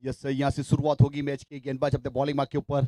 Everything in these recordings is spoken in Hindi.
यस, यहाँ से शुरुआत होगी मैच की। गेंदबाज अपने बॉलिंग मार्क के ऊपर।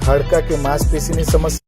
हाडका के मांसपेशीની समस्या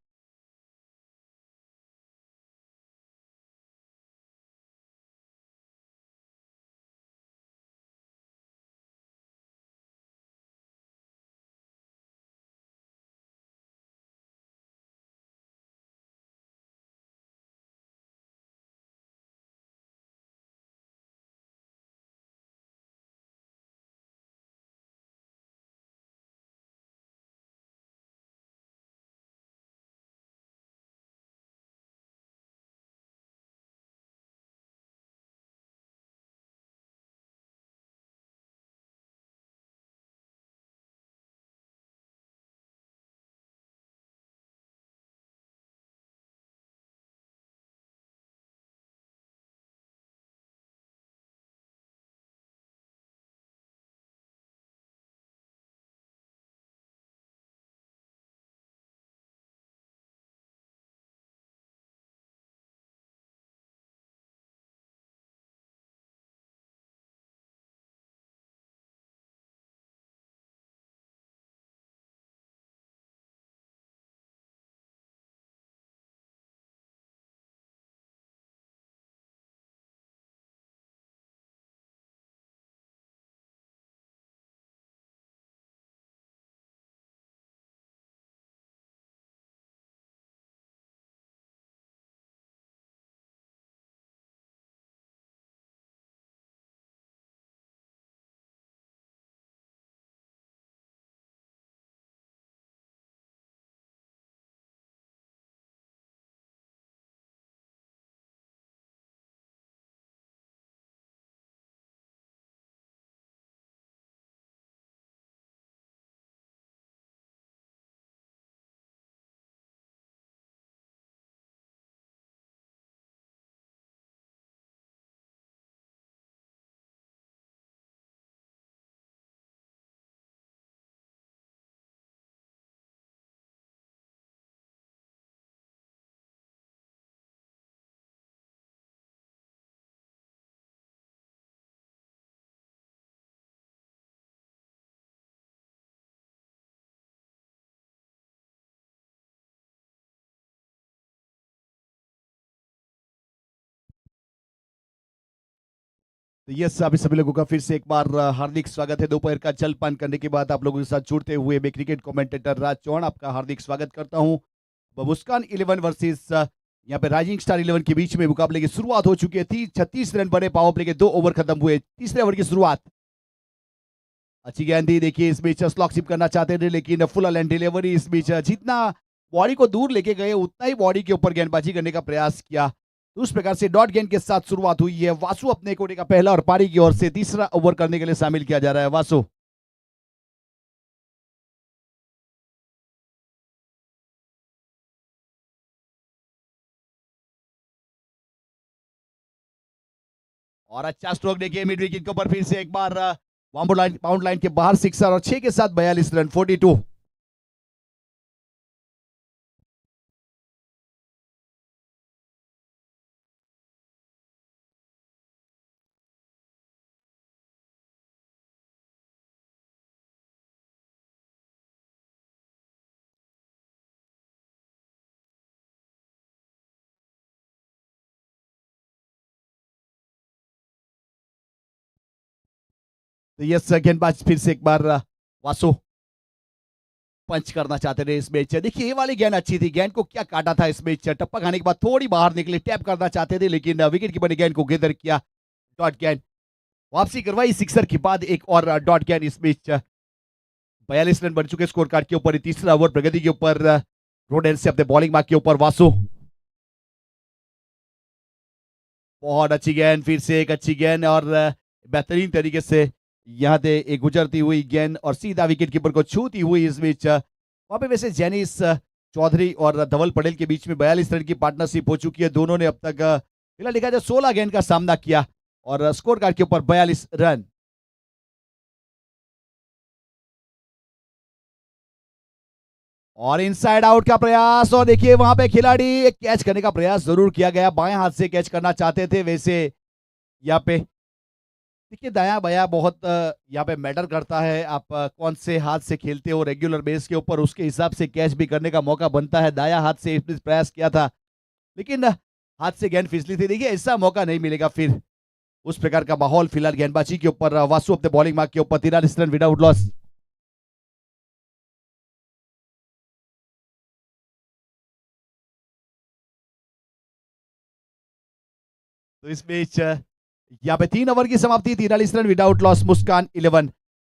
तो यस, अभी सभी लोगों का फिर से एक बार हार्दिक स्वागत है। दोपहर का जलपान करने के बाद आप लोगों के साथ जुड़ते हुए मैं क्रिकेट कमेंटेटर राज चौहान आपका हार्दिक स्वागत करता हूं। मुस्कान 11 वर्सेस यहाँ पे राइजिंग स्टार 11 के बीच में मुकाबले की शुरुआत हो चुकी है। 36 रन बने, पावर प्ले के 2 ओवर खत्म हुए। तीसरे ओवर की शुरुआत, अच्छी गेंदी देखिए, इस बीच स्लॉक शिप करना चाहते थे लेकिन फुल एंड डिलीवरी, इस बीच जितना बॉडी को दूर लेके गए उतना ही बॉडी के ऊपर गेंदबाजी करने का प्रयास किया। तो उस प्रकार से डॉट गेंद के साथ शुरुआत हुई है। वासु अपने कोने का पहला और पारी की ओर से तीसरा ओवर करने के लिए शामिल किया जा रहा है। वासु, और अच्छा स्ट्रोक देखिए मिड विकेट के ऊपर, फिर से एक बार बाउंड लाइन के बाहर सिक्सर और 6 के साथ 42 रन, 42। तो ये गेंदबाज फिर से एक बार वासु पंच करना चाहते थे इस मैच। देखिए ये वाली गेंद अच्छी थी, गेंद को क्या काटा था इस मैच। टप्पा खाने के बाद थोड़ी बाहर निकली, टैप करना चाहते थे लेकिन विकेट कीपर ने गेंद को गेदर किया। डॉट गेंद वापसी करवाई सिक्सर के बाद, एक और डॉट गेंद इस मैच। 42 रन बन चुके स्कोर कार्ड के ऊपर। तीसरा ओवर प्रगति के ऊपर, रोडेन से अपने बॉलिंग मार्क के ऊपर वासु, बहुत अच्छी गेंद, फिर से एक अच्छी गेंद और बेहतरीन तरीके से यहाँ से एक गुजरती हुई गेंद और सीधा विकेट कीपर को छूती हुई इस बीच। वहां पे वैसे जेनिस चौधरी और धवल पटेल के बीच में 42 रन की पार्टनरशिप हो चुकी है। दोनों ने अब तक फिलहाल देखा जाए 16 गेंद का सामना किया और स्कोर कार्ड के ऊपर 42 रन। और इनसाइड आउट का प्रयास, और देखिए वहां पे खिलाड़ी एक कैच करने का प्रयास जरूर किया गया, बाएं हाथ से कैच करना चाहते थे। वैसे यहाँ पे देखिए दायां बायां बहुत यहाँ पे मैटर करता है। आप कौन से हाथ से खेलते हो रेगुलर बेस के ऊपर, उसके हिसाब से कैच भी करने का मौका बनता है। दायां हाथ से इसने प्रयास किया था, लेकिन हाथ से गेंद फिसली थी। देखिए ऐसा मौका नहीं मिलेगा फिर। उस प्रकार का माहौल फिलहाल गेंदबाजी के ऊपर। वासु अपने बॉलिंग मार्क के ऊपर 43 रन विदाउट लॉस। तो इस मैच यहाँ पे 3 ओवर की समाप्ति, 43 रन विदाउट लॉस, मुस्कान 11।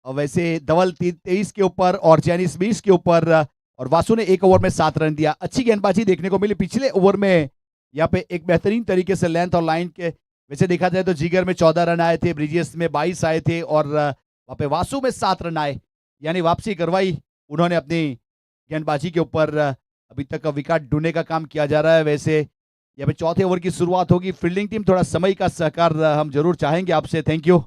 और वैसे धवल 23 के ऊपर और जैनिस 20 के ऊपर। और वासु ने 1 ओवर में 7 रन दिया। अच्छी गेंदबाजी देखने को मिली पिछले ओवर में। यहाँ पे एक बेहतरीन तरीके से लेंथ और लाइन के वैसे देखा जाए तो जिगर में 14 रन आए थे, ब्रिजेस में 22 आए थे, और वहां पे वासु में 7 रन आए। यानी वापसी करवाई उन्होंने अपनी गेंदबाजी के ऊपर। अभी तक विकेट ढूंढने का काम किया जा रहा है। वैसे यहाँ पे चौथे ओवर की शुरुआत होगी। फील्डिंग टीम थोड़ा समय का सहकार हम जरूर चाहेंगे आपसे। Thank you.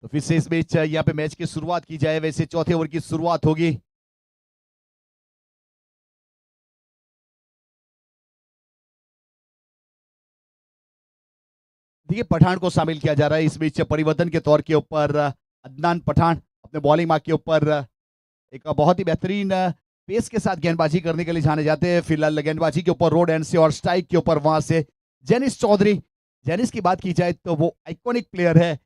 तो फिर से इस मैच यहाँ पे मैच की शुरुआत की जाए। वैसे चौथे ओवर की शुरुआत होगी। देखिए पठान को शामिल किया जा रहा है इस मैच परिवर्तन के तौर के ऊपर। अदनान पठान अपने बॉलिंग मार्क के ऊपर एक बहुत ही बेहतरीन पेस के साथ गेंदबाजी करने के लिए जाने जाते हैं। फिलहाल गेंदबाजी के ऊपर रोड एंड से और स्ट्राइक के ऊपर वहां से जेनिस चौधरी। जेनिस की बात की जाए तो वो आइकॉनिक प्लेयर है।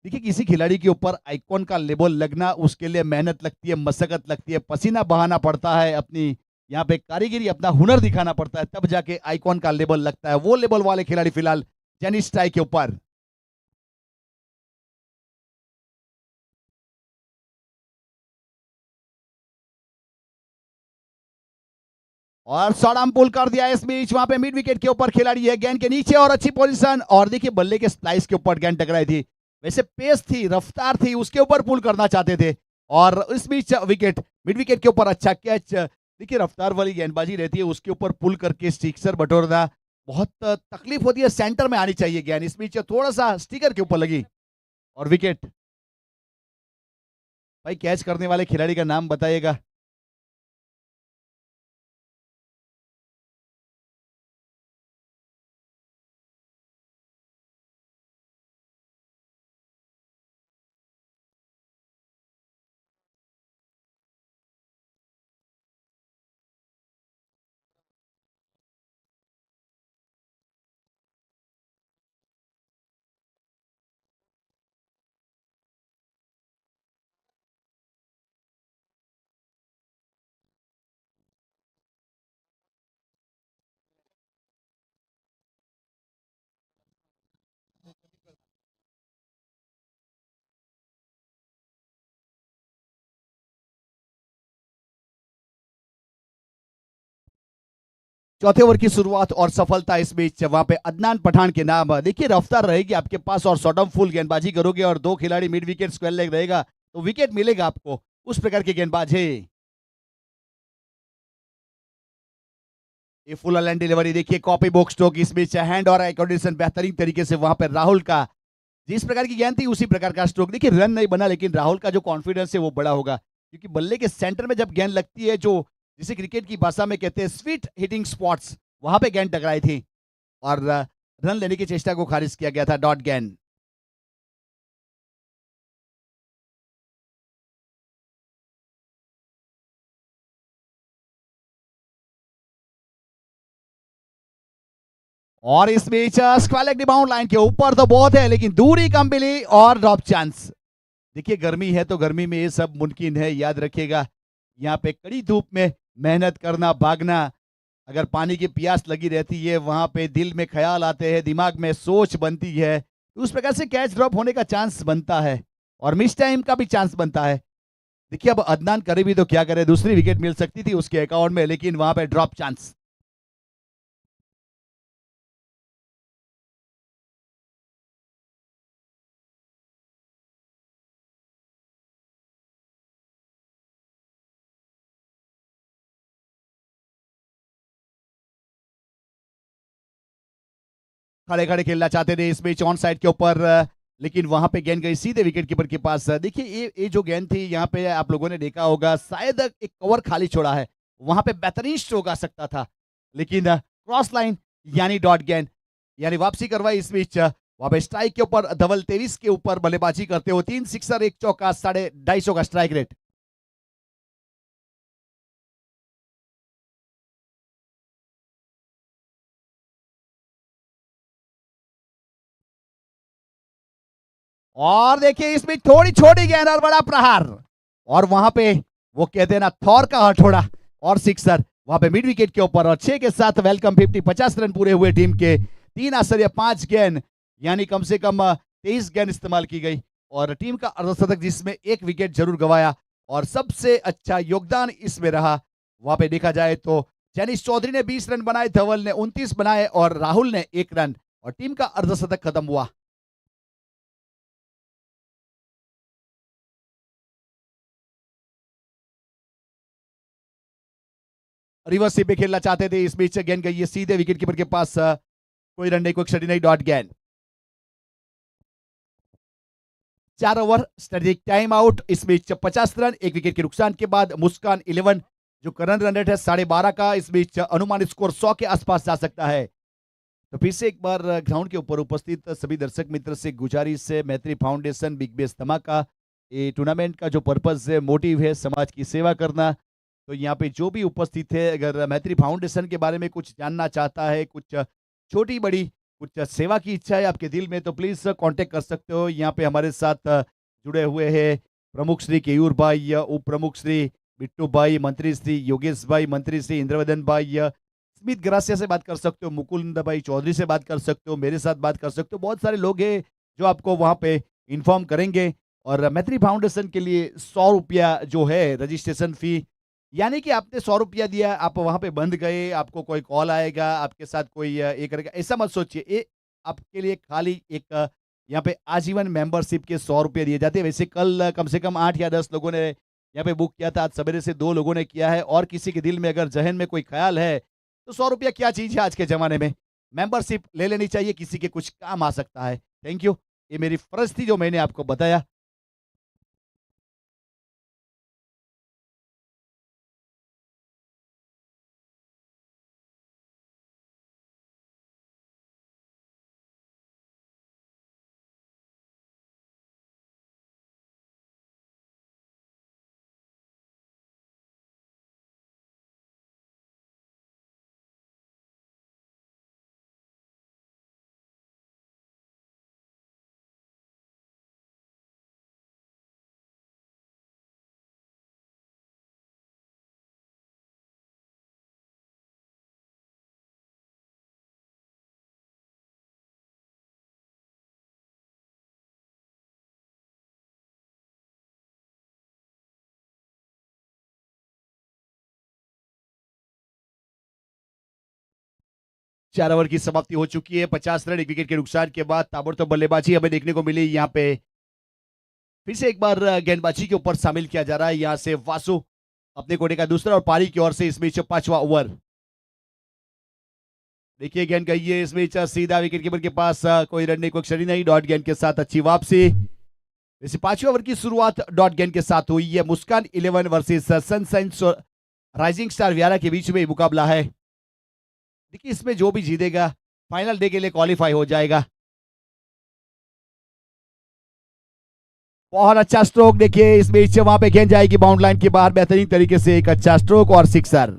देखिए किसी खिलाड़ी के ऊपर आइकॉन का लेबल लगना, उसके लिए मेहनत लगती है, मशक्कत लगती है, पसीना बहाना पड़ता है, अपनी यहाँ पे कारीगिरी, अपना हुनर दिखाना पड़ता है, तब जाके आइकॉन का लेबल लगता है। वो लेबल वाले खिलाड़ी फिलहाल जेनिस स्ट्राइक के ऊपर। और शॉर्ट पुल कर दिया इस बीच। वहां पे मिड विकेट के ऊपर खिलाड़ी है, गेंद के नीचे और अच्छी पोजीशन। और देखिए बल्ले के स्लाइस के ऊपर गेंद टकराई थी। वैसे पेस थी, रफ्तार थी, उसके ऊपर पुल करना चाहते थे। और इस बीच विकेट, मिड विकेट के ऊपर अच्छा कैच। देखिए रफ्तार वाली गेंदबाजी रहती है, उसके ऊपर पुल करके सिक्सर बटोरना बहुत तकलीफ होती है। सेंटर में आनी चाहिए गेंद। इस बीच थोड़ा सा स्टिकर के ऊपर लगी और विकेट। भाई कैच करने वाले खिलाड़ी का नाम बताइएगा। चौथे ओवर की शुरुआत और सफलता इस बीच वहां पे अदनान पठान के नाम। देखिए रफ्तार रहेगी आपके पास और शॉर्ट फुल गेंदबाजी करोगे और दो खिलाड़ी मिड विकेट स्क्वायर लेग रहेगा तो विकेट मिलेगा आपको। उस प्रकार के गेंदबाज है ये। फुल लैंड डिलीवरी देखिए, कॉपी बॉक्स स्ट्रोक इस बीच हैंड और आई कंडीशन बेहतरीन तरीके से वहां पर राहुल का जिस प्रकार की गेंद थी उसी प्रकार का स्ट्रोक। देखिए रन नहीं बना, लेकिन राहुल का जो कॉन्फिडेंस है वो बड़ा होगा, क्योंकि बल्ले के सेंटर में जब गेंद लगती है, जो जिसे क्रिकेट की भाषा में कहते हैं स्वीट हिटिंग स्पॉट्स, वहां पे गेंद टकराई थी और रन लेने की चेष्टा को खारिज किया गया था। डॉट गेंद। और इस बीच स्क्वालिक डिबाउंड लाइन के ऊपर तो बहुत है, लेकिन दूरी कम मिली और ड्रॉप चांस। देखिए गर्मी है तो गर्मी में ये सब मुमकिन है, याद रखिएगा। यहाँ पे कड़ी धूप में मेहनत करना, भागना, अगर पानी की प्यास लगी रहती है, वहां पे दिल में ख्याल आते हैं, दिमाग में सोच बनती है, तो उस प्रकार से कैच ड्रॉप होने का चांस बनता है और मिस टाइम का भी चांस बनता है। देखिए अब अदनान करे भी तो क्या करे, दूसरी विकेट मिल सकती थी उसके अकाउंट में, लेकिन वहां पे ड्रॉप चांस। खड़े खड़े खेलना चाहते थे इस बीच ऑन साइड के ऊपर। लेकिन वहां पे गेंद गई सीधे विकेट कीपर के पास। देखिए ये जो गेंद थी यहाँ पे आप लोगों ने देखा होगा, शायद एक कवर खाली छोड़ा है, वहां पे बेहतरीन स्ट्रोक आ सकता था, लेकिन क्रॉस लाइन यानी डॉट गेंद, यानी वापसी करवाई इस बीच। वहां पे स्ट्राइक के ऊपर धवल 23 के ऊपर बल्लेबाजी करते हो, 3 सिक्सर 1 चौका, 250 का स्ट्राइक रेट। और देखिए इसमें थोड़ी छोटी गेंद और बड़ा प्रहार, और वहां पे वो कहते हैं ना थॉर का हथौड़ा, और सिक्सर वहां पे मिड विकेट के ऊपर। और 6 के साथ वेलकम 50, 50 रन पूरे हुए टीम के। 3 आश्चर्य 5 गेंद, यानी कम से कम 23 गेंद इस्तेमाल की गई, और टीम का अर्धशतक जिसमें एक विकेट जरूर गवाया। और सबसे अच्छा योगदान इसमें रहा, वहां पे देखा जाए तो जैनिश चौधरी ने 20 रन बनाए, धवल ने 29 बनाए और राहुल ने 1 रन, और टीम का अर्धशतक खत्म हुआ। रिवर्स स्वीप पे खेलना चाहते थे, इस बीच गेंद गई है सीधे विकेट कीपर के पास। कोई रन नहीं, कोई क्षति नहीं, डॉट गेंद। 4 ओवर स्ट्रेटेजिक टाइम आउट, इस बीच 50 रन, एक विकेट के नुकसान के बाद मुस्कान 11, जो करंट रन रेट है 12.5 का, इस बीच अनुमानित स्कोर 100 के आसपास जा सकता है। तो फिर से एक बार ग्राउंड के ऊपर उपस्थित सभी दर्शक मित्र से गुजारिश है, मैत्री फाउंडेशन बिग बेस धमाका, ये टूर्नामेंट का जो पर्पज है, मोटिव है समाज की सेवा करना। तो यहाँ पे जो भी उपस्थित है, अगर मैत्री फाउंडेशन के बारे में कुछ जानना चाहता है, कुछ छोटी बड़ी कुछ सेवा की इच्छा है आपके दिल में, तो प्लीज कांटेक्ट कर सकते हो। यहाँ पे हमारे साथ जुड़े हुए हैं प्रमुख श्री केयूर भाई, उप प्रमुख श्री बिट्टू भाई, मंत्री श्री योगेश भाई, मंत्री श्री इंद्रवदन भाई, स्मित ग्रासिया से बात कर सकते हो, मुकुंद भाई चौधरी से बात कर सकते हो, मेरे साथ बात कर सकते हो। बहुत सारे लोग हैं जो आपको वहाँ पे इन्फॉर्म करेंगे। और मैत्री फाउंडेशन के लिए 100 रुपया जो है रजिस्ट्रेशन फी, यानी कि आपने 100 रुपया दिया, आप वहां पे बंद गए, आपको कोई कॉल आएगा, आपके साथ कोई ये करेगा, ऐसा मत सोचिए। ये आपके लिए खाली एक यहाँ पे आजीवन मेंबरशिप के 100 रुपये दिए जाते हैं। वैसे कल कम से कम 8 या 10 लोगों ने यहाँ पे बुक किया था, आज सवेरे से 2 लोगों ने किया है। और किसी के दिल में अगर जहन में कोई ख्याल है, तो 100 रुपया क्या चीज है आज के जमाने में, मेंबरशिप ले लेनी चाहिए, किसी के कुछ काम आ सकता है। थैंक यू, ये मेरी फर्ज थी जो मैंने आपको बताया। 4 ओवर की समाप्ति हो चुकी है, 50 रन, एक विकेट के नुकसान के बाद ताबड़तोड़ बल्लेबाजी हमें देखने को मिली। यहाँ पे फिर से एक बार गेंदबाजी के ऊपर शामिल किया जा रहा है, यहाँ से वासु अपने कोटे का दूसरा, और पारी की ओर से इस बीच 5वां ओवर। देखिए गेंद गई है इस बीच सीधा विकेट कीपर के पास, कोई रन नहीं, कोई क्षति नहीं, डॉट गेंद के साथ अच्छी वापसी। वैसे 5वें ओवर की शुरुआत डॉट गेंद के साथ हुई है। मुस्कान 11 वर्सेस सनशाइन राइजिंग स्टार वियारा के बीच में ये मुकाबला है। देखिए इसमें जो भी जीतेगा फाइनल डे के लिए क्वालिफाई हो जाएगा। बहुत अच्छा स्ट्रोक, देखिए इस बीच वहां पे गेंद जाएगी बाउंड लाइन के बाहर, बेहतरीन तरीके से एक अच्छा स्ट्रोक और सिक्सर।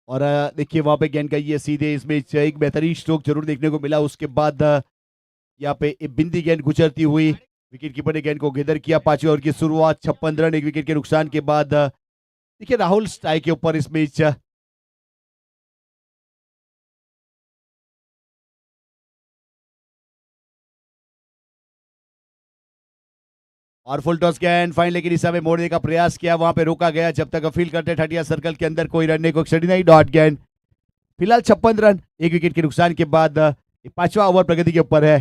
और देखिए वहां पे गेंद गई है सीधे, इस बीच एक बेहतरीन स्ट्रोक जरूर देखने को मिला। उसके बाद यहाँ पे एक बिंदी गेंद गुजरती हुई, विकेट कीपर ने गेंद को गेदर किया। 5वें ओवर की शुरुआत, 56 रन, एक विकेट के नुकसान के बाद। देखिए राहुल स्ट्राइक के ऊपर इस बीच और फुल टॉस गेंद फाइन, लेकिन इस समय मोड़ने का प्रयास किया, वहां पे रोका गया जब तक फील करते 30 सर्कल के अंदर कोई रन को क्षति नहीं। डॉट गेंद, फिलहाल 56 रन 1 विकेट के नुकसान के बाद 5वां ओवर प्रगति के ऊपर है।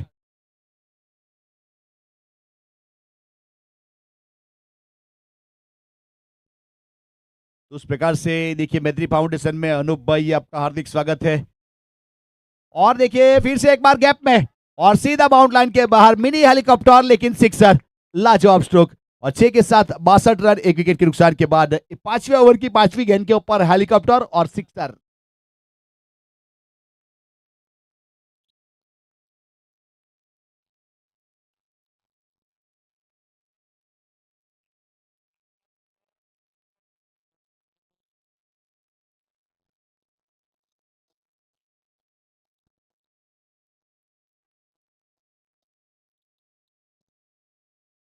तो उस प्रकार से देखिए मैत्री फाउंडेशन में अनूप भाई आपका हार्दिक स्वागत है। और देखिए फिर से एक बार गैप में और सीधा बाउंड लाइन के बाहर मिनी हेलीकॉप्टर, लेकिन सिक्सर, लाजवाब स्ट्रोक। और 6 के साथ 62 रन 1 विकेट के नुकसान के बाद 5वें ओवर की 5वीं गेंद के ऊपर हेलीकॉप्टर और सिक्सर।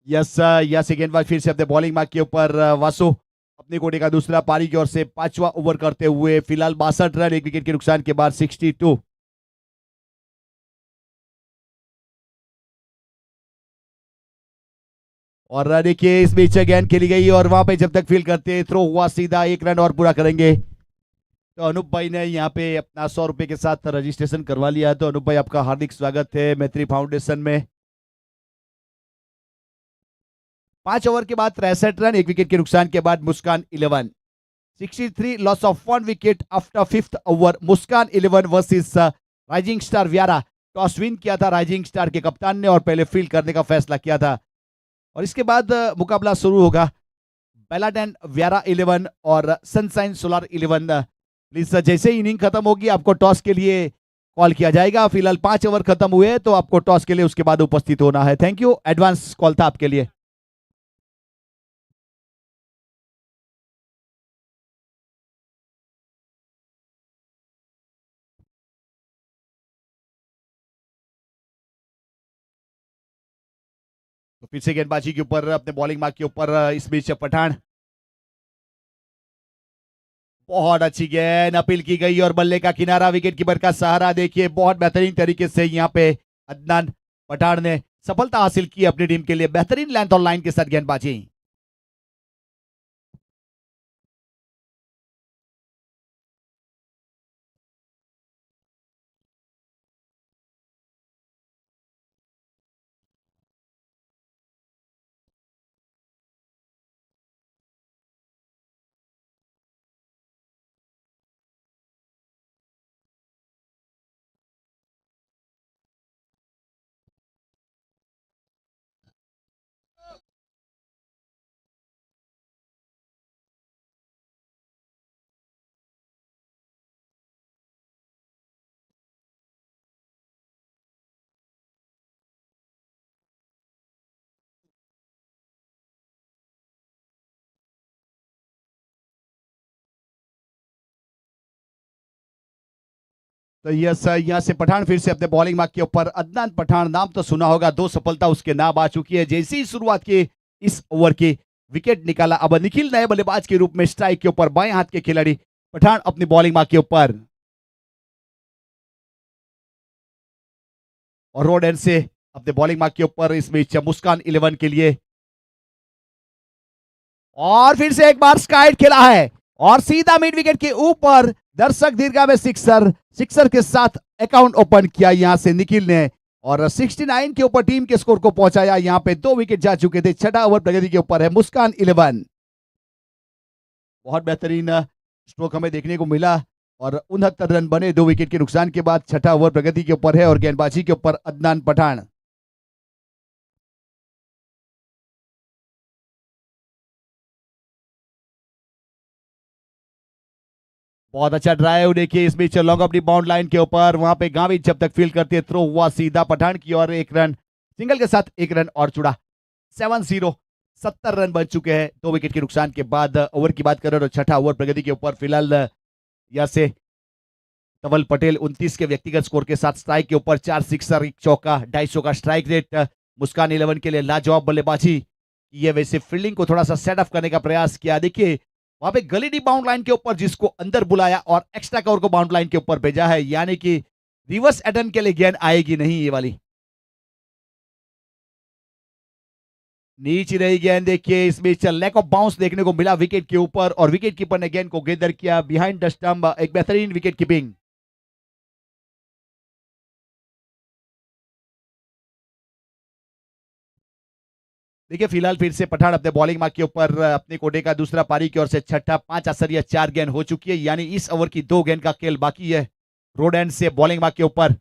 यस यस, गेंदबाज फिर से अपने बॉलिंग मार्क के ऊपर वासु अपनी कोटे का दूसरा पारी की ओर से 5वां ओवर करते हुए फिलहाल 62 रन 1 विकेट के नुकसान के बाद 62। और देखिए इस बीच गेंद खेली गई और वहां पे जब तक फील करते थ्रो हुआ सीधा 1 रन और पूरा करेंगे। तो अनूप भाई ने यहाँ पे अपना 100 रुपए के साथ रजिस्ट्रेशन करवा लिया है। तो अनूप भाई आपका हार्दिक स्वागत है मैत्री फाउंडेशन में। 5 ओवर के बाद 63 रन 1 विकेट के नुकसान के बाद मुस्कान 11, 63 loss of 1 wicket after 5th over. Muskan 11 versus rising star Vyara. Toss win किया था राइजिंग स्टार के कप्तान ने और पहले फील्ड करने का फैसला किया था। और इसके बाद मुकाबला शुरू होगा। बेलाडेन व्यारा 11 और सनशाइन सोलर 11। प्लीज जैसे ही इनिंग खत्म होगी आपको टॉस के लिए कॉल किया जाएगा। फिलहाल 5 ओवर खत्म हुए तो आपको टॉस के लिए उसके बाद उपस्थित होना है। थैंक यू, एडवांस कॉल था आपके लिए। तो फिर से गेंदबाजी के ऊपर अपने बॉलिंग मार्क के ऊपर इस बीच पठान, बहुत अच्छी गेंद अपील की गई और बल्ले का किनारा विकेट कीपर का सहारा। देखिए बहुत बेहतरीन तरीके से यहाँ पे अदनान पठान ने सफलता हासिल की अपनी टीम के लिए। बेहतरीन लेंथ और लाइन के साथ गेंदबाजी। तो यस यहाँ से पठान फिर से अपने बॉलिंग मार्क के ऊपर। अदनान पठान नाम तो सुना होगा, 2 सफलता उसके नाम आ चुकी है। जैसे ही शुरुआत की इस ओवर की विकेट निकाला। अब निखिल नए बल्लेबाज के रूप में स्ट्राइक के ऊपर बाएं हाथ के खिलाड़ी पठान अपनी बॉलिंग मार्क के ऊपर। और रोड एंड से अपने बॉलिंग मार्क के ऊपर इस बीच मुस्कान 11 के लिए। और फिर से एक बार स्काइड खेला है और सीधा मिड विकेट के ऊपर दर्शक दीर्घा में सिक्सर। सिक्सर के साथ अकाउंट ओपन किया यहां से निखिल ने और 69 के ऊपर टीम के स्कोर को पहुंचाया। यहां पे 2 विकेट जा चुके थे। 6वां ओवर प्रगति के ऊपर है मुस्कान 11। बहुत बेहतरीन स्ट्रोक हमें देखने को मिला और 69 रन बने 2 विकेट के नुकसान के बाद। 6वां ओवर प्रगति के ऊपर है और गेंदबाजी के ऊपर अदनान पठान। बहुत अच्छा ड्राइव। देखिए इस बीच long off the boundary line के ऊपर वहां पे गांवी जब तक फील्ड करती है थ्रो हुआ सीधा पठान की और 1 रन सिंगल के साथ 1 रन और जुड़ा। 7-0, 70 रन बन चुके हैं 2 विकेट के नुकसान के बाद। ओवर की बात करें तो 6वां ओवर प्रगति के ऊपर फिलहाल यहां से धवल पटेल 29 के व्यक्तिगत स्कोर के साथ स्ट्राइक के ऊपर। 4 सिक्सर 1 चौका 250 का स्ट्राइक रेट। मुस्कान 11 के लिए लाजवाब बल्लेबाजी। ये वैसे फील्डिंग को थोड़ा सा सेटअप करने का प्रयास किया। देखिए वहां पे गली डी बाउंड लाइन के ऊपर जिसको अंदर बुलाया और एक्स्ट्रा कवर को बाउंड लाइन के ऊपर भेजा है, यानी कि रिवर्स अटेम्प्ट के लिए गेंद आएगी नहीं ये वाली। नीचे रही गेंद, देखिए इस बीच लैक ऑफ बाउंस देखने को मिला विकेट के ऊपर और विकेट कीपर ने गेंद को गेंदर किया बिहाइंड द स्टंप। एक बेहतरीन विकेट कीपिंग। देखिए फिलहाल फिर से पठान अपने बॉलिंग मार्क के ऊपर अपने कोटे का दूसरा पारी की ओर से छठा 5 असरिया 4 गेंद हो चुकी है, यानी इस ओवर की 2 गेंद का खेल बाकी है रोड एंड से बॉलिंग मार्क के ऊपर।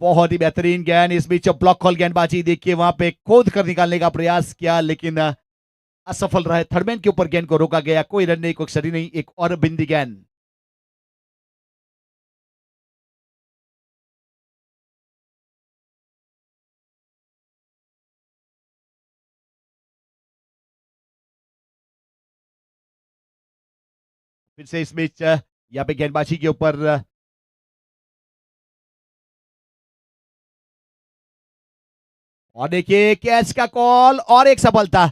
बहुत ही बेहतरीन गेंद, इस बीच ब्लॉक कॉल गेंदबाजी, देखिए वहां पे खोद कर निकालने का प्रयास किया लेकिन असफल रहे। थर्डमैन के ऊपर गेंद को रोका गया, कोई रन नहीं, कोई क्षति नहीं, एक और बिंदी गेंद। फिर से इस बीच यहाँ पे गेंदबाजी के ऊपर और देखिए कैच का कॉल और एक सफलता।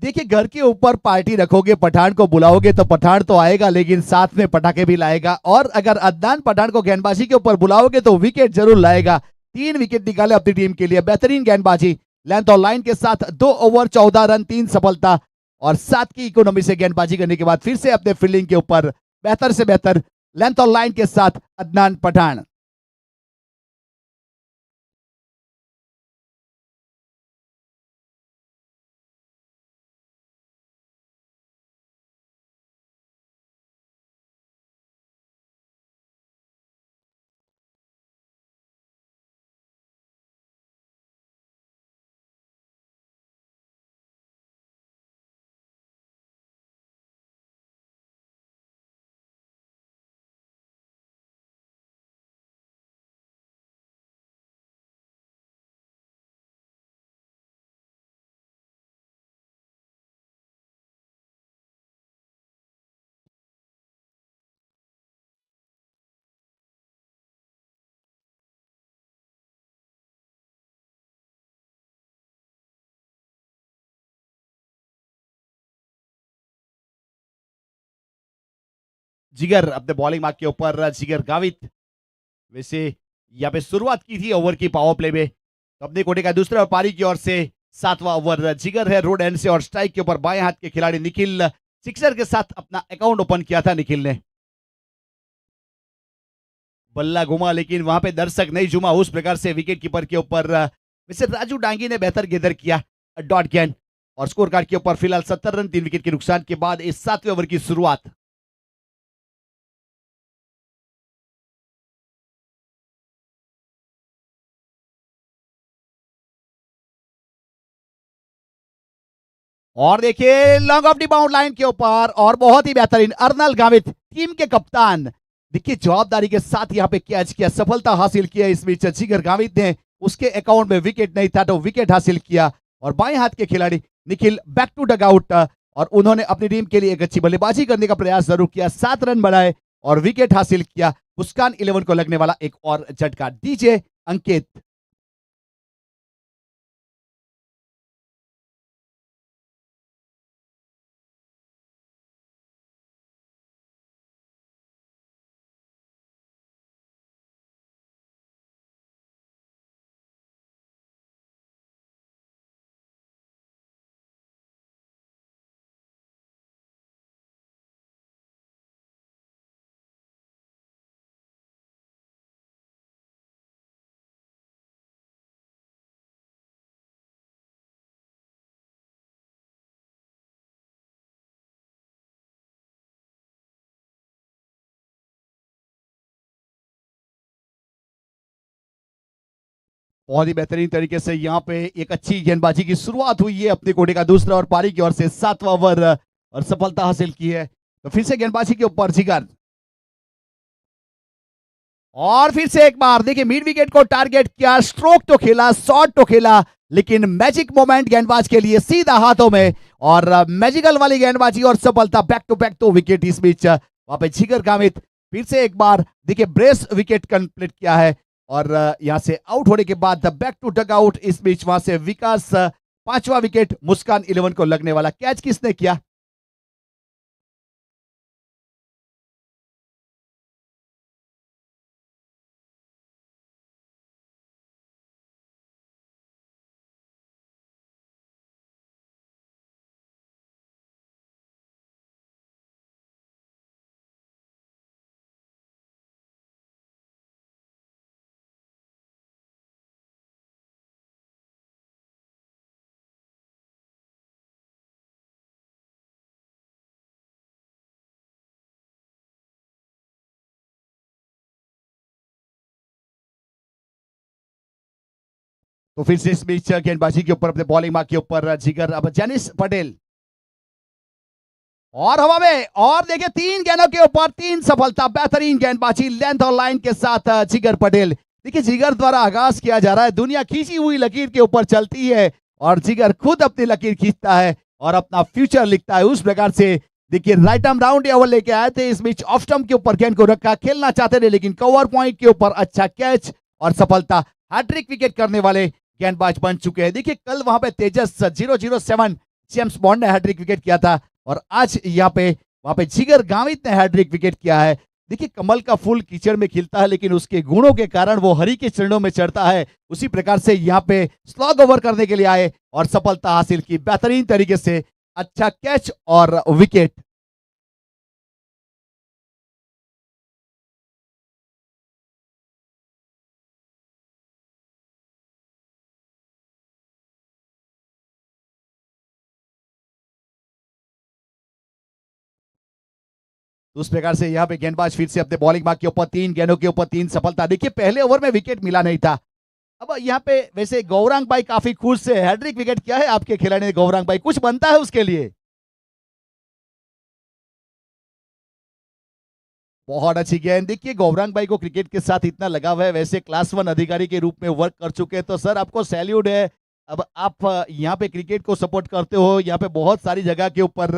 देखिए घर के ऊपर पार्टी रखोगे, पठान को बुलाओगे तो पठान तो आएगा लेकिन साथ में पटाखे भी लाएगा, और अगर अदनान पठान को गेंदबाजी के ऊपर बुलाओगे तो विकेट जरूर लाएगा। 3 विकेट निकाले अपनी टीम के लिए, बेहतरीन गेंदबाजी, लेंथ और लाइन के साथ 2 ओवर 14 रन 3 सफलता और 7 की इकोनॉमी से गेंदबाजी करने के बाद फिर से अपने फील्डिंग के ऊपर बेहतर से बेहतर लेंथ और लाइन के साथ अदनान पठान। जिगर अपने बॉलिंग मार्क के ऊपर, जिगर गावित वैसे यहाँ पे शुरुआत की थी ओवर की पावर प्ले में, तो अपने कोटे का दूसरा पारी की ओर से 7वां ओवर जिगर है रोड एंड से और स्ट्राइक के ऊपर बाएं हाथ के खिलाड़ी निखिल सिक्सर के साथ अपना अकाउंट ओपन किया था निखिल ने। बल्ला घुमा लेकिन वहां पे दर्शक नहीं झुमा, उस प्रकार से विकेट कीपर के ऊपर वैसे राजू डांगी ने बेहतर गेंदर किया डॉट गेंद और स्कोर कार्ड के ऊपर फिलहाल 70 रन 3 विकेट के नुकसान के बाद इस 7वें ओवर की शुरुआत। और देखिए long off the boundary line के ऊपर और बहुत ही बेहतरीन अर्नल गावित टीम के कप्तान, देखिए जवाबदारी के साथ यहां पे कैच किया, सफलता हासिल किया। इस बीच जिगर गावित ने उसके अकाउंट में विकेट नहीं था तो विकेट हासिल किया और बाएं हाथ के खिलाड़ी Nikhil back to dugout और उन्होंने अपनी टीम के लिए एक अच्छी बल्लेबाजी करने का प्रयास जरूर किया, 7 रन बनाए और विकेट हासिल किया। मुस्कान 11 को लगने वाला एक और झटका। डीजे अंकित। बहुत ही बेहतरीन तरीके से यहाँ पे एक अच्छी गेंदबाजी की शुरुआत हुई है अपने कोटे का दूसरा और पारी की ओर से 7वां ओवर और सफलता हासिल की है। तो फिर से गेंदबाजी के ऊपर जिगर और फिर से एक बार देखिए मिड विकेट को टारगेट किया, स्ट्रोक तो खेला, शॉट तो खेला लेकिन मैजिक मोमेंट गेंदबाज के लिए सीधा हाथों में और मैजिकल वाली गेंदबाजी और सफलता, बैक टू बैक 2 विकेट। इस बीच वहां पे जिगर गामित फिर से एक बार देखिए ब्रेस विकेट कंप्लीट किया है और यहां से आउट होने के बाद बैक टू डग आउट। इस बीच वहां से विकास 5वां विकेट, मुस्कान 11 को लगने वाला। कैच किसने किया? तो फिर से इस बीच गेंदबाजी के ऊपर अपने बॉलिंग मार्क के ऊपर जिगर अब जेनिस पटेल और हवा में और देखिए 3 गेंदों के ऊपर 3 सफलता, बेहतरीन गेंदबाजी लेंथ और लाइन के साथ जिगर पटेल। देखिए जिगर द्वारा आगाज किया जा रहा है, दुनिया खींची हुई लकीर के ऊपर चलती है और जिगर खुद अपनी लकीर खींचता है और अपना फ्यूचर लिखता है। उस प्रकार से देखिए राइट आर्म राउंड ओवर लेके आए थे, इस बीच ऑफ स्टंप के ऊपर गेंद को रखा, खेलना चाहते थे लेकिन कवर पॉइंट के ऊपर अच्छा कैच और सफलता। हैट्रिक विकेट करने वाले गेंदबाज बन चुके हैं। देखिए कल वहां पे तेजस 007 जेम्स बॉन्ड ने हैट्रिक विकेट किया था और आज यहाँ पे वहां पे जिगर गावित ने हैट्रिक विकेट किया है। देखिए कमल का फूल कीचड़ में खिलता है लेकिन उसके गुणों के कारण वो हरि के चरणों में चढ़ता है। उसी प्रकार से यहाँ पे स्लॉग ओवर करने के लिए आए और सफलता हासिल की बेहतरीन तरीके से, अच्छा कैच और विकेट। तो उस प्रकार से यहाँ पे गेंदबाज फिर से अपने बॉलिंग मार्क के ऊपर 3 गेंदों के ऊपर 3 सफलता। देखिए पहले ओवर में विकेट मिला नहीं था। अब यहाँ पे वैसे गौरांग भाई काफी खुश है, हैट्रिक विकेट किया है आपके खिलाड़ी ने। गौरांग भाई कुछ बनता है उसके लिए। बहुत अच्छी गेंद। देखिए गौरांग भाई को क्रिकेट के साथ इतना लगाव है, वैसे क्लास 1 अधिकारी के रूप में वर्क कर चुके हैं, तो सर आपको सैल्यूट है। अब आप यहाँ पे क्रिकेट को सपोर्ट करते हो, यहाँ पे बहुत सारी जगह के ऊपर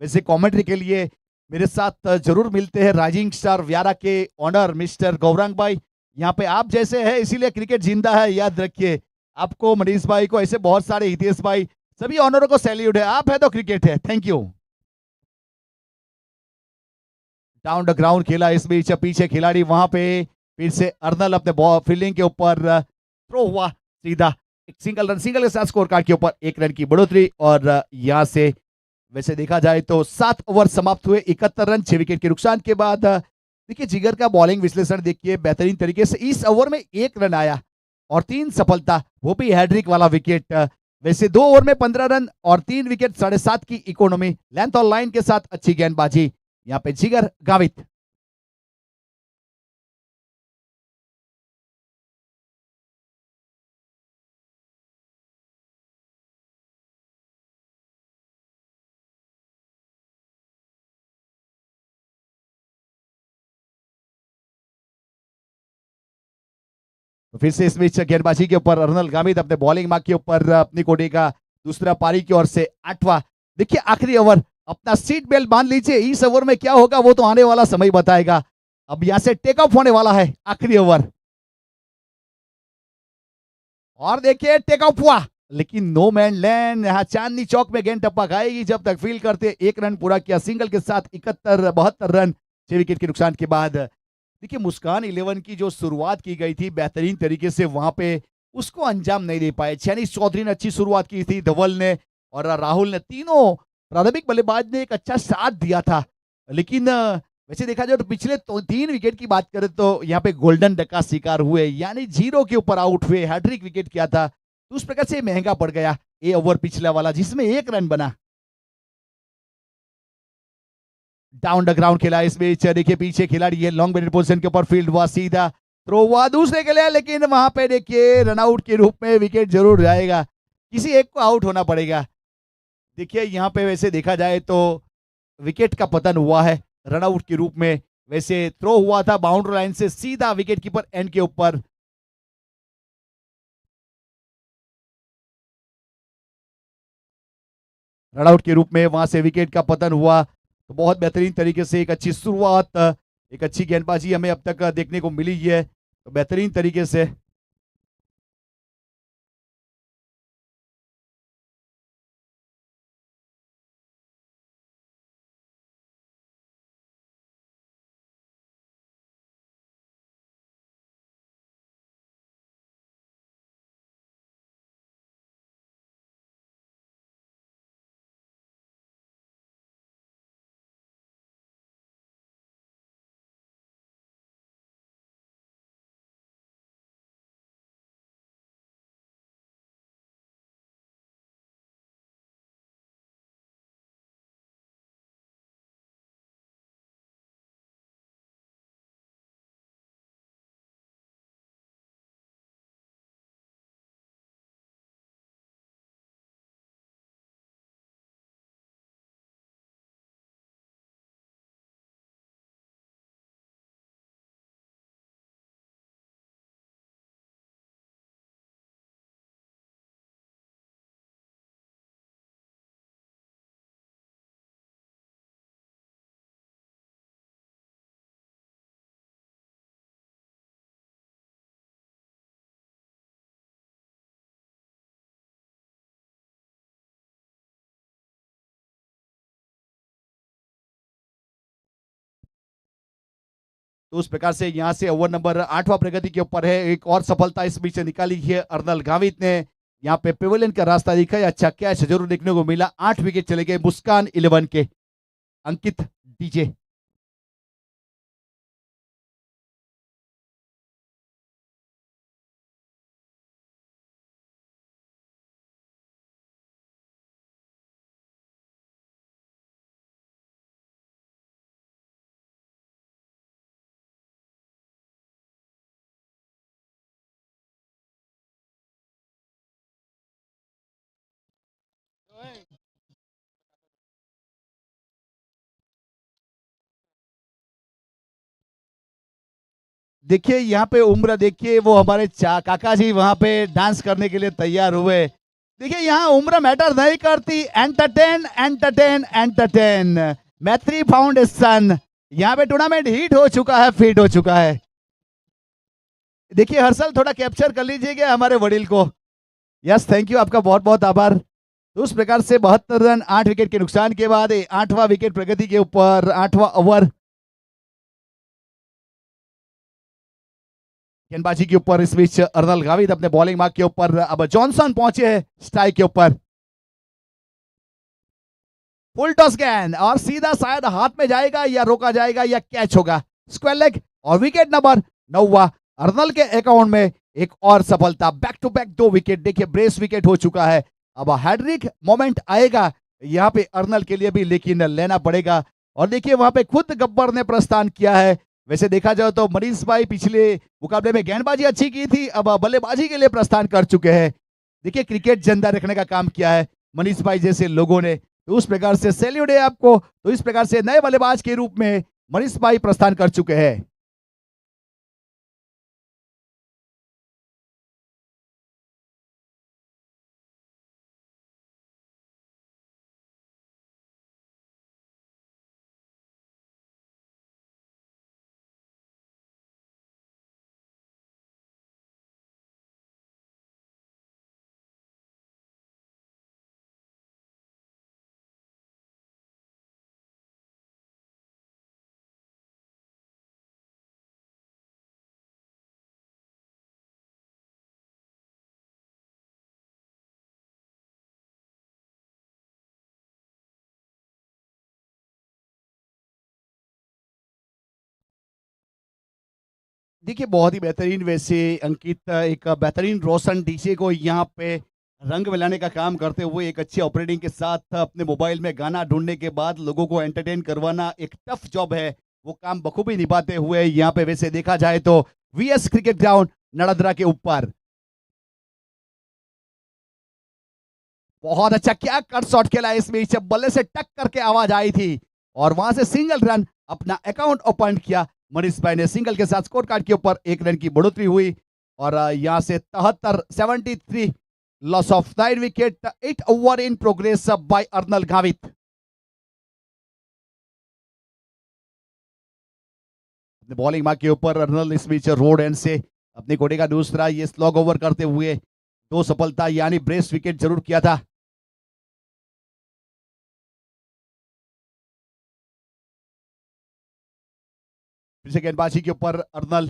वैसे कमेंट्री के लिए मेरे साथ जरूर मिलते हैं राइजिंग स्टार व्यारा के ऑनर मिस्टर गौरांग भाई। यहाँ पे आप जैसे है इसीलिए क्रिकेट जिंदा है, याद रखिए। आपको, मनीष भाई को, ऐसे बहुत सारे हितेश भाई, सभी ऑनरों को सैल्यूट है। आप है तो क्रिकेट है। Thank you. Down the ground खेला, इस बीच पीछे खिलाड़ी वहां पे फिर से अर्नल अपने फील्डिंग के ऊपर थ्रो हुआ सीधा। एक सिंगल के साथ स्कोर कार्ड के ऊपर 1 रन की बढ़ोतरी और यहां से वैसे देखा जाए तो 7 ओवर समाप्त हुए, 71 रन 6 विकेट के नुकसान के बाद। देखिए जिगर का बॉलिंग विश्लेषण देखिए बेहतरीन तरीके से। इस ओवर में 1 रन आया और 3 सफलता, वो भी हैड्रिक वाला विकेट। वैसे 2 ओवर में 15 रन और 3 विकेट, 7.5 की इकोनॉमी, लेंथ और लाइन के साथ अच्छी गेंदबाजी यहाँ पे जिगर गावित। तो फिर से इस बीच गेंदबाजी के ऊपर अर्नल गामित अपने बॉलिंग मार्क के ऊपर अपनी कोटी का दूसरा पारी की ओर से 8वां। देखिए आखिरी ओवर, अपना सीट बेल्ट बांध लीजिए, इस ओवर में क्या होगा वो तो आने वाला समय बताएगा। अब यहां से टेक ऑफ होने वाला है आखिरी ओवर और देखिए टेक ऑफ हुआ लेकिन नो मैन लैंड। यहाँ चांदनी चौक में गेंद टप्पा खाएगी जब तक फील करते। 1 रन पूरा किया सिंगल के साथ, 72 रन 6 विकेट के नुकसान के बाद। देखिए मुस्कान 11 की जो शुरुआत की गई थी बेहतरीन तरीके से, वहां पे उसको अंजाम नहीं दे पाए। छैनीस चौधरी ने अच्छी शुरुआत की थी, धवल ने और राहुल ने, तीनों प्रारंभिक बल्लेबाज ने एक अच्छा साथ दिया था। लेकिन वैसे देखा जाए तो पिछले 3 विकेट की बात करें तो यहाँ पे गोल्डन डक का शिकार हुए, यानी 0 के ऊपर आउट हुए। हैट्रिक विकेट किया था तो उस प्रकार से महंगा पड़ गया ये ओवर पिछला वाला जिसमें 1 रन बना। डाउन द ग्राउंड खेला, इस बीच देखिए पीछे खिलाड़ी ये लॉन्ग बैटेड पोजीशन के ऊपर फील्ड हुआ, सीधा थ्रो हुआ दूसरे के लिए, लेकिन वहां पे देखिए रनआउट के रूप में विकेट जरूर जाएगा, किसी एक को आउट होना पड़ेगा। देखिए यहाँ पे वैसे देखा जाए तो विकेट का पतन हुआ है रनआउट के रूप में। वैसे थ्रो हुआ था बाउंड्री लाइन से सीधा विकेट कीपर एंड के ऊपर। रनआउट के रूप में वहां से विकेट का पतन हुआ। तो बहुत बेहतरीन तरीके से एक अच्छी शुरुआत, एक अच्छी गेंदबाजी हमें अब तक देखने को मिली है, तो बेहतरीन तरीके से तो उस प्रकार से यहाँ से ओवर नंबर 8वां प्रगति के ऊपर है। एक और सफलता इस बीच निकाली है अर्नल गावित ने। यहाँ पे पेविलियन का रास्ता दिखा है, अच्छा कैच जरूर देखने को मिला। 8 विकेट चले गए मुस्कान 11 के। अंकित डीजे। देखिए यहाँ पे उम्र देखिए, वो हमारे काका जी वहां पे डांस करने के लिए तैयार हुए। देखिए यहाँ उम्र मैटर नहीं करती। Entertain entertain entertain. मैत्री फाउंडेशन। यहाँ पे टूर्नामेंट हिट हो चुका है, फिट हो चुका है। देखिए हर्षल थोड़ा कैप्चर कर लीजिएगा हमारे वडील को। यस थैंक यू, आपका बहुत बहुत आभार। तो उस प्रकार से 72 रन 8 विकेट के नुकसान के बाद 8वां विकेट प्रगति के ऊपर, 8वां ओवर। गेंदबाजी के ऊपर इस बीच अर्नल गावित अपने बॉलिंग मार्क के ऊपर। अब जॉनसन पहुंचे हैं स्ट्राइक के ऊपर। फुल टॉस गेंद और सीधा शायद हाथ में जाएगा या रोका जाएगा या कैच होगा। स्क्वायर लेग और विकेट नंबर 9वां अर्नल के अकाउंट में। एक और सफलता, बैक टू बैक 2 विकेट। देखिए ब्रेस विकेट हो चुका है। अब हैड्रिक मोमेंट आएगा यहाँ पे अर्नल के लिए भी, लेकिन लेना पड़ेगा। और देखिए वहां पे खुद गब्बर ने प्रस्थान किया है। वैसे देखा जाए तो मनीष भाई पिछले मुकाबले में गेंदबाजी अच्छी की थी, अब बल्लेबाजी के लिए प्रस्थान कर चुके हैं। देखिए क्रिकेट जिंदा रखने का काम किया है मनीष भाई जैसे लोगों ने, तो उस प्रकार से सैल्यूट है आपको। तो इस प्रकार से नए बल्लेबाज के रूप में मनीष भाई प्रस्थान कर चुके हैं। देखिए बहुत ही बेहतरीन, वैसे अंकित एक बेहतरीन रोशन डीजे को यहाँ पे रंग मिलाने का काम करते हुए, एक अच्छी ऑपरेटिंग के साथ अपने मोबाइल में गाना ढूंढने के बाद लोगों को एंटरटेन करवाना एक टफ जॉब है, वो काम बखूबी निभाते हुए यहाँ पे वैसे देखा जाए तो वीएस क्रिकेट ग्राउंड नड़दरा के ऊपर। बहुत अच्छा, क्या कट शॉट खेला इस बीच, बल्ले से टक करके आवाज आई थी और वहां से सिंगल रन अपना अकाउंट ओपन किया मनीष भाई ने। सिंगल के साथ स्कोर कार्ड के ऊपर 1 रन की बढ़ोतरी हुई और यहां से 73 loss of 9 wicket, 8 over in progress by Arnal Gavit. अपने बॉलिंग मार्क के ऊपर अर्नल इस बीच रोड एंड से अपने कोटे का दूसरा ये स्लॉग ओवर करते हुए 2 सफलता यानी ब्रेस विकेट जरूर किया था। फिर से गेंदबाजी के ऊपर अर्नल।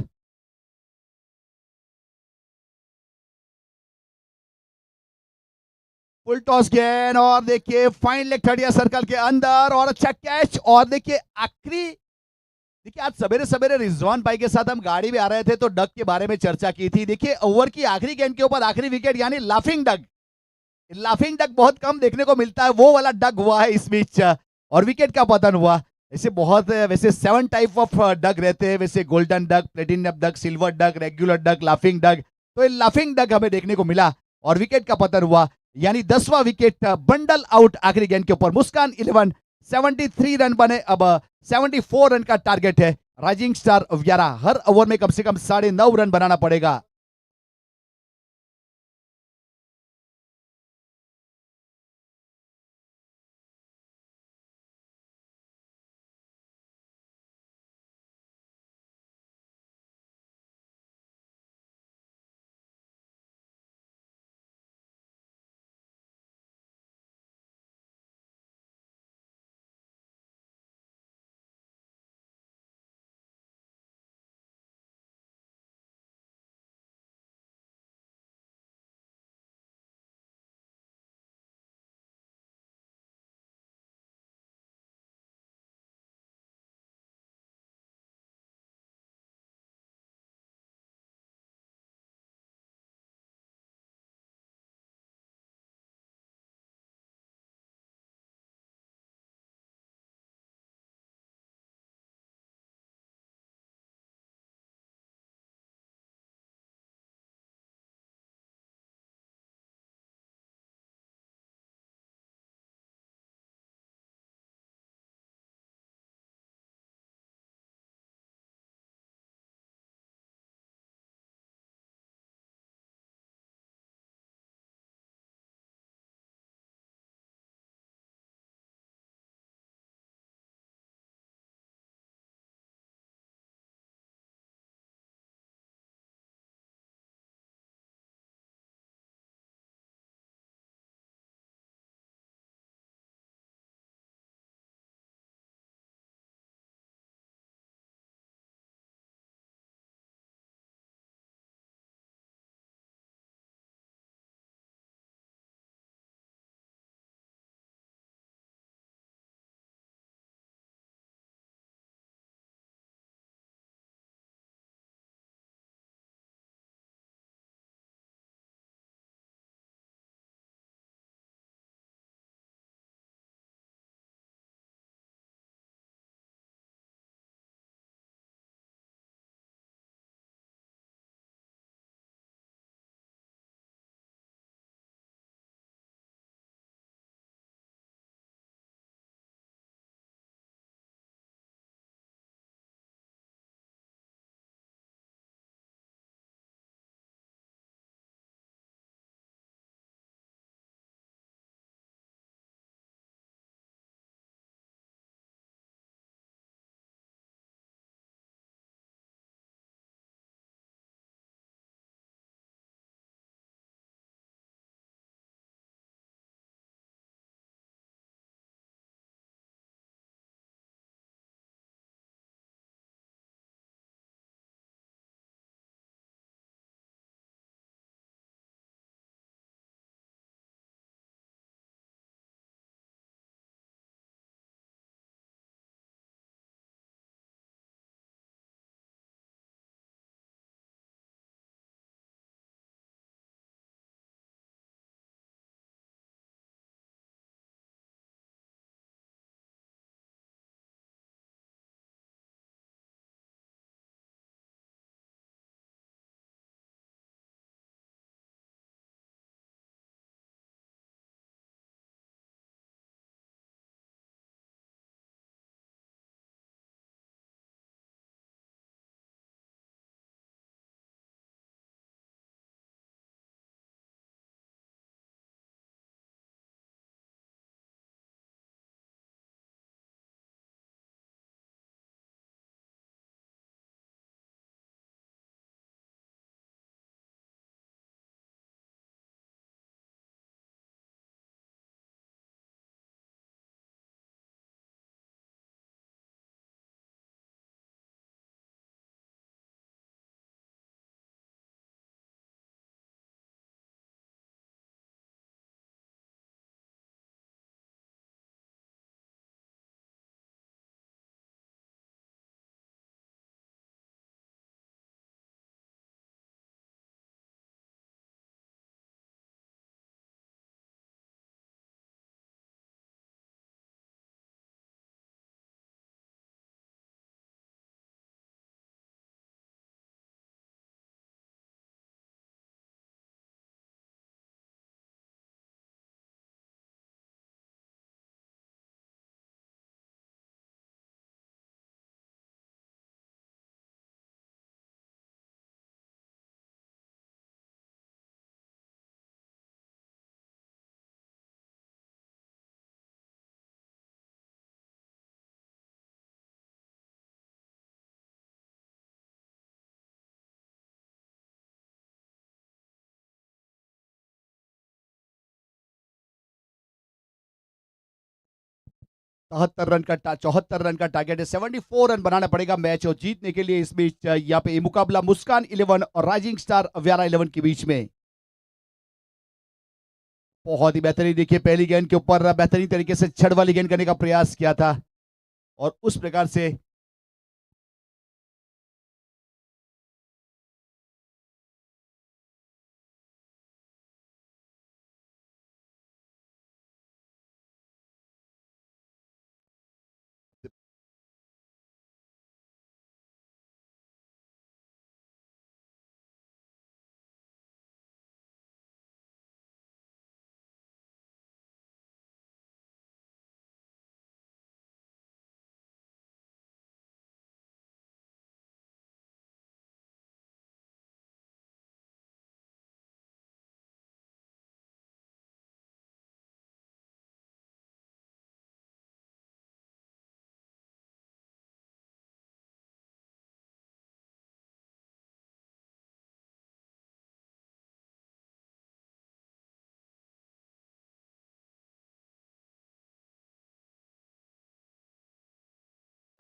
फुल टॉस गेंद और देखिए फाइन लेग थर्ड या सर्कल के अंदर और अच्छा कैच। और देखिए आखिरी, देखिए आज सवेरे सवेरे रिजवान भाई के साथ हम गाड़ी में आ रहे थे तो डक के बारे में चर्चा की थी। देखिए ओवर की आखिरी गेंद के ऊपर आखिरी विकेट यानी लाफिंग डक। लाफिंग डक बहुत कम देखने को मिलता है, वो वाला डक हुआ है इस बीच और विकेट का पतन हुआ। ऐसे बहुत, वैसे 7 टाइप ऑफ डक रहते हैं, वैसे golden duck, platinum duck, silver duck, regular duck, laughing duck. तो ये लाफिंग डक हमें देखने को मिला और विकेट का पतन हुआ यानी 10वां विकेट बंडल आउट आखिरी गेंद के ऊपर। मुस्कान 11 73 रन बने, अब 74 रन का टारगेट है राइजिंग स्टार व्यारा। हर ओवर में कम से कम 9.5 रन बनाना पड़ेगा। चौहत्तर रन का टारगेट है। 74 रन बनाना पड़ेगा मैच और जीतने के लिए। इस बीच यहाँ पे ये मुकाबला मुस्कान 11 और राइजिंग स्टार व्यारा 11 के बीच में। बहुत ही बेहतरीन, देखिए पहली गेंद के ऊपर बेहतरीन तरीके से छड़ वाली गेंद करने का प्रयास किया था और उस प्रकार से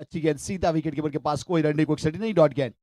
अच्छी गेंद सीधा विकेट कीपर के पास, कोई रन नहीं, कोई एक्सटेंड नहीं, डॉट गेंद।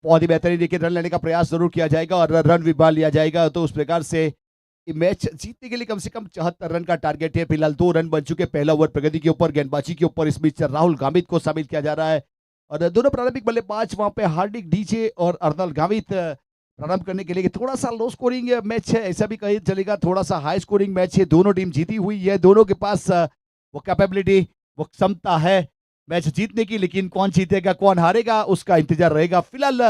बहुत ही बेहतरीन, देखिए रन लेने का प्रयास जरूर किया जाएगा और रन भी बना लिया जाएगा। तो उस प्रकार से ये मैच जीतने के लिए कम से कम 74 रन का टारगेट है। फिलहाल 2 रन बन चुके। पहला ओवर प्रगति के ऊपर, गेंदबाजी के ऊपर इस बीच राहुल गामित को शामिल किया जा रहा है और दोनों प्रारंभिक बल्लेबाज वहां पे हार्दिक डीजे और अर्नल गामित प्रारंभ करने के लिए। थोड़ा सा लो स्कोरिंग मैच है, ऐसा भी कहीं चलेगा, थोड़ा सा हाई स्कोरिंग मैच है। दोनों टीम जीती हुई है, दोनों के पास वो कैपेबिलिटी, वो क्षमता है मैच जीतने की, लेकिन कौन जीतेगा कौन हारेगा उसका इंतजार रहेगा। फिलहाल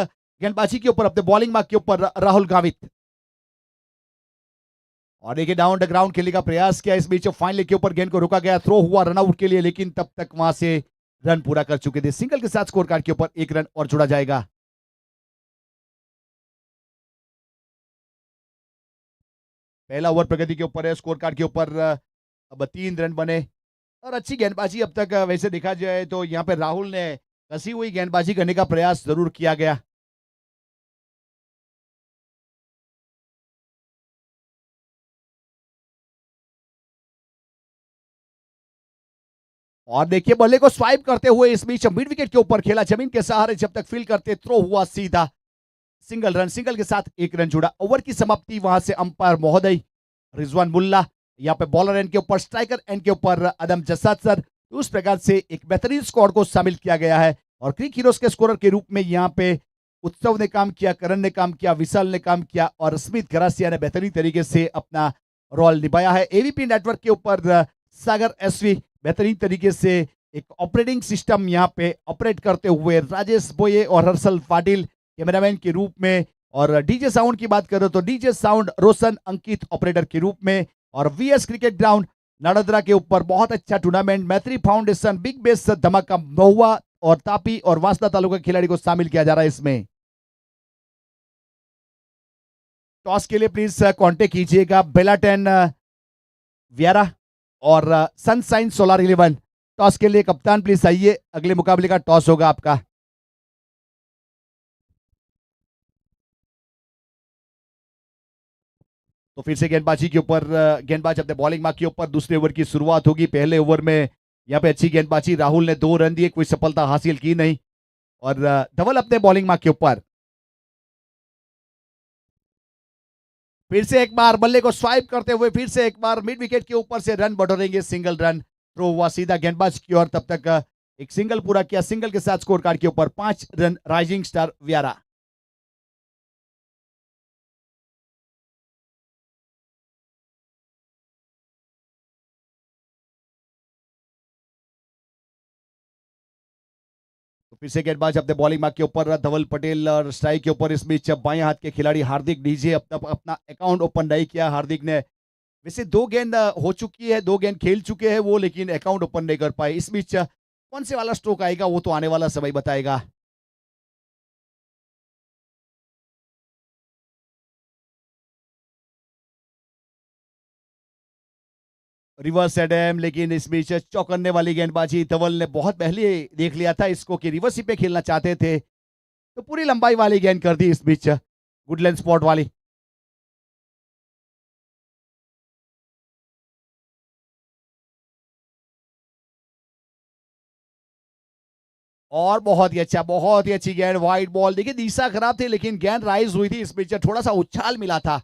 गेंदबाजी के ऊपर, अपने बॉलिंग मार्क के ऊपर राहुल गावित, और देखिए डाउन द ग्राउंड खेलने का प्रयास किया। इस बीच फाइनल के ऊपर गेंद को रोका गया, थ्रो हुआ रनआउट के लिए, लेकिन तब तक वहां से रन पूरा कर चुके थे। सिंगल के साथ स्कोर कार्ड के ऊपर 1 रन और जुड़ा जाएगा। पहला ओवर प्रगति के ऊपर है, स्कोर कार्ड के ऊपर अब 3 रन बने और अच्छी गेंदबाजी अब तक वैसे देखा जाए तो यहाँ पे राहुल ने कसी हुई गेंदबाजी करने का प्रयास जरूर किया गया। और देखिए बल्ले को स्वाइप करते हुए इस बीच मिड विकेट के ऊपर खेला, जमीन के सहारे जब तक फील करते, थ्रो हुआ सीधा, सिंगल रन, सिंगल के साथ 1 रन जुड़ा। ओवर की समाप्ति वहां से अंपायर महोदय रिजवान मुल्ला, यहाँ पे बॉलर एंड के ऊपर, स्ट्राइकर एंड के ऊपर अदम जसाद सर। उस प्रकार से एक बेहतरीन स्कोर को शामिल किया गया है और क्रिक हीरोज के स्कोरर के रूप में यहाँ पे उत्सव ने काम किया, करण ने काम किया, विशाल ने काम किया और स्मिथ गरासिया ने बेहतरीन तरीके से अपना रोल निभाया है। एवीपी नेटवर्क के ऊपर सागर एसवी बेहतरीन तरीके से एक ऑपरेटिंग सिस्टम यहाँ पे ऑपरेट करते हुए, राजेश बोये और हर्षल पाटिल कैमरामैन के रूप में, और डीजे साउंड की बात करो तो डीजे साउंड रोशन अंकित ऑपरेटर के रूप में, और वीएस क्रिकेट ग्राउंड नाडद्रा के ऊपर बहुत अच्छा टूर्नामेंट, मैत्री फाउंडेशन, बिग बेस धमाका, महुआ और तापी और वांसदा तालुका के खिलाड़ी को शामिल किया जा रहा है इसमें। टॉस के लिए प्लीज कांटेक्ट कीजिएगा बेलाटेन व्यारा और सनसाइन सोलर 11। टॉस के लिए कप्तान प्लीज आइए, अगले मुकाबले का टॉस होगा आपका। तो फिर से गेंदबाजी के ऊपर, गेंदबाज अपने बॉलिंग मार्क के ऊपर, दूसरे ओवर की शुरुआत होगी। पहले ओवर में यहाँ पे अच्छी गेंदबाजी, राहुल ने 2 रन दिए, कोई सफलता हासिल की नहीं, और धवल अपने बॉलिंग मार्क के ऊपर। फिर से एक बार बल्ले को स्वाइप करते हुए फिर से एक बार मिड विकेट के ऊपर से रन बटोरेंगे, सिंगल रन, थ्रो हुआ सीधा गेंदबाज की ओर, तब तक एक सिंगल पूरा किया। सिंगल के साथ स्कोर कार्ड के ऊपर 5 रन राइजिंग स्टार व्यारा। तो फिर से गेंदबाज अपने बॉलिंग मार्क के ऊपर, धवल पटेल और स्ट्राइक के ऊपर। इस बीच बाएं हाथ के खिलाड़ी हार्दिक डीजे अपना अकाउंट ओपन नहीं किया। हार्दिक ने वैसे 2 गेंद हो चुकी है, 2 गेंद खेल चुके हैं वो, लेकिन अकाउंट ओपन नहीं कर पाए। इस बीच कौन से वाला स्ट्रोक आएगा वो तो आने वाला समय बताएगा। रिवर्स एडम, लेकिन इस बीच चौकन्ने वाली गेंदबाजी धवल ने बहुत पहले देख लिया था इसको कि रिवर्स ही पे खेलना चाहते थे, तो पूरी लंबाई वाली गेंद कर दी इस बीच गुडलैंड स्पॉट वाली। और बहुत ही अच्छी गेंद, वाइड बॉल। देखिए दिशा खराब थी लेकिन गेंद राइज हुई थी इस बीच, थोड़ा सा उछाल मिला था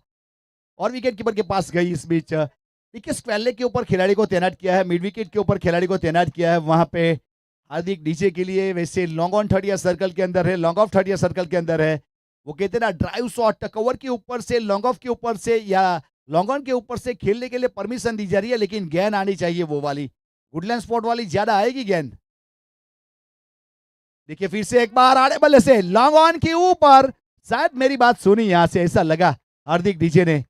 और विकेट कीपर के पास गई इस बीच। देखिए स्क्वेल्ले के ऊपर खिलाड़ी को तैनात किया है, मिड विकेट के ऊपर खिलाड़ी को तैनात किया है वहां पे हार्दिक डीजे के लिए। वैसे लॉन्ग ऑन थर्ड या सर्कल के अंदर है, लॉन्ग ऑफ थर्ड या सर्कल के अंदर है। वो कहते हैं ना ड्राइव शॉट कवर के ऊपर से, लॉन्ग ऑफ के ऊपर से या लॉन्ग ऑन के ऊपर से खेलने के लिए परमिशन दी जा रही है, लेकिन गेंद आनी चाहिए वो वाली, वुडलैंड स्पॉट वाली ज्यादा आएगी गेंद। देखिए फिर से एक बार आड़े बल्ले से लॉन्ग ऑन के ऊपर, शायद मेरी बात सुनी यहां से, ऐसा लगा हार्दिक डीजे ने।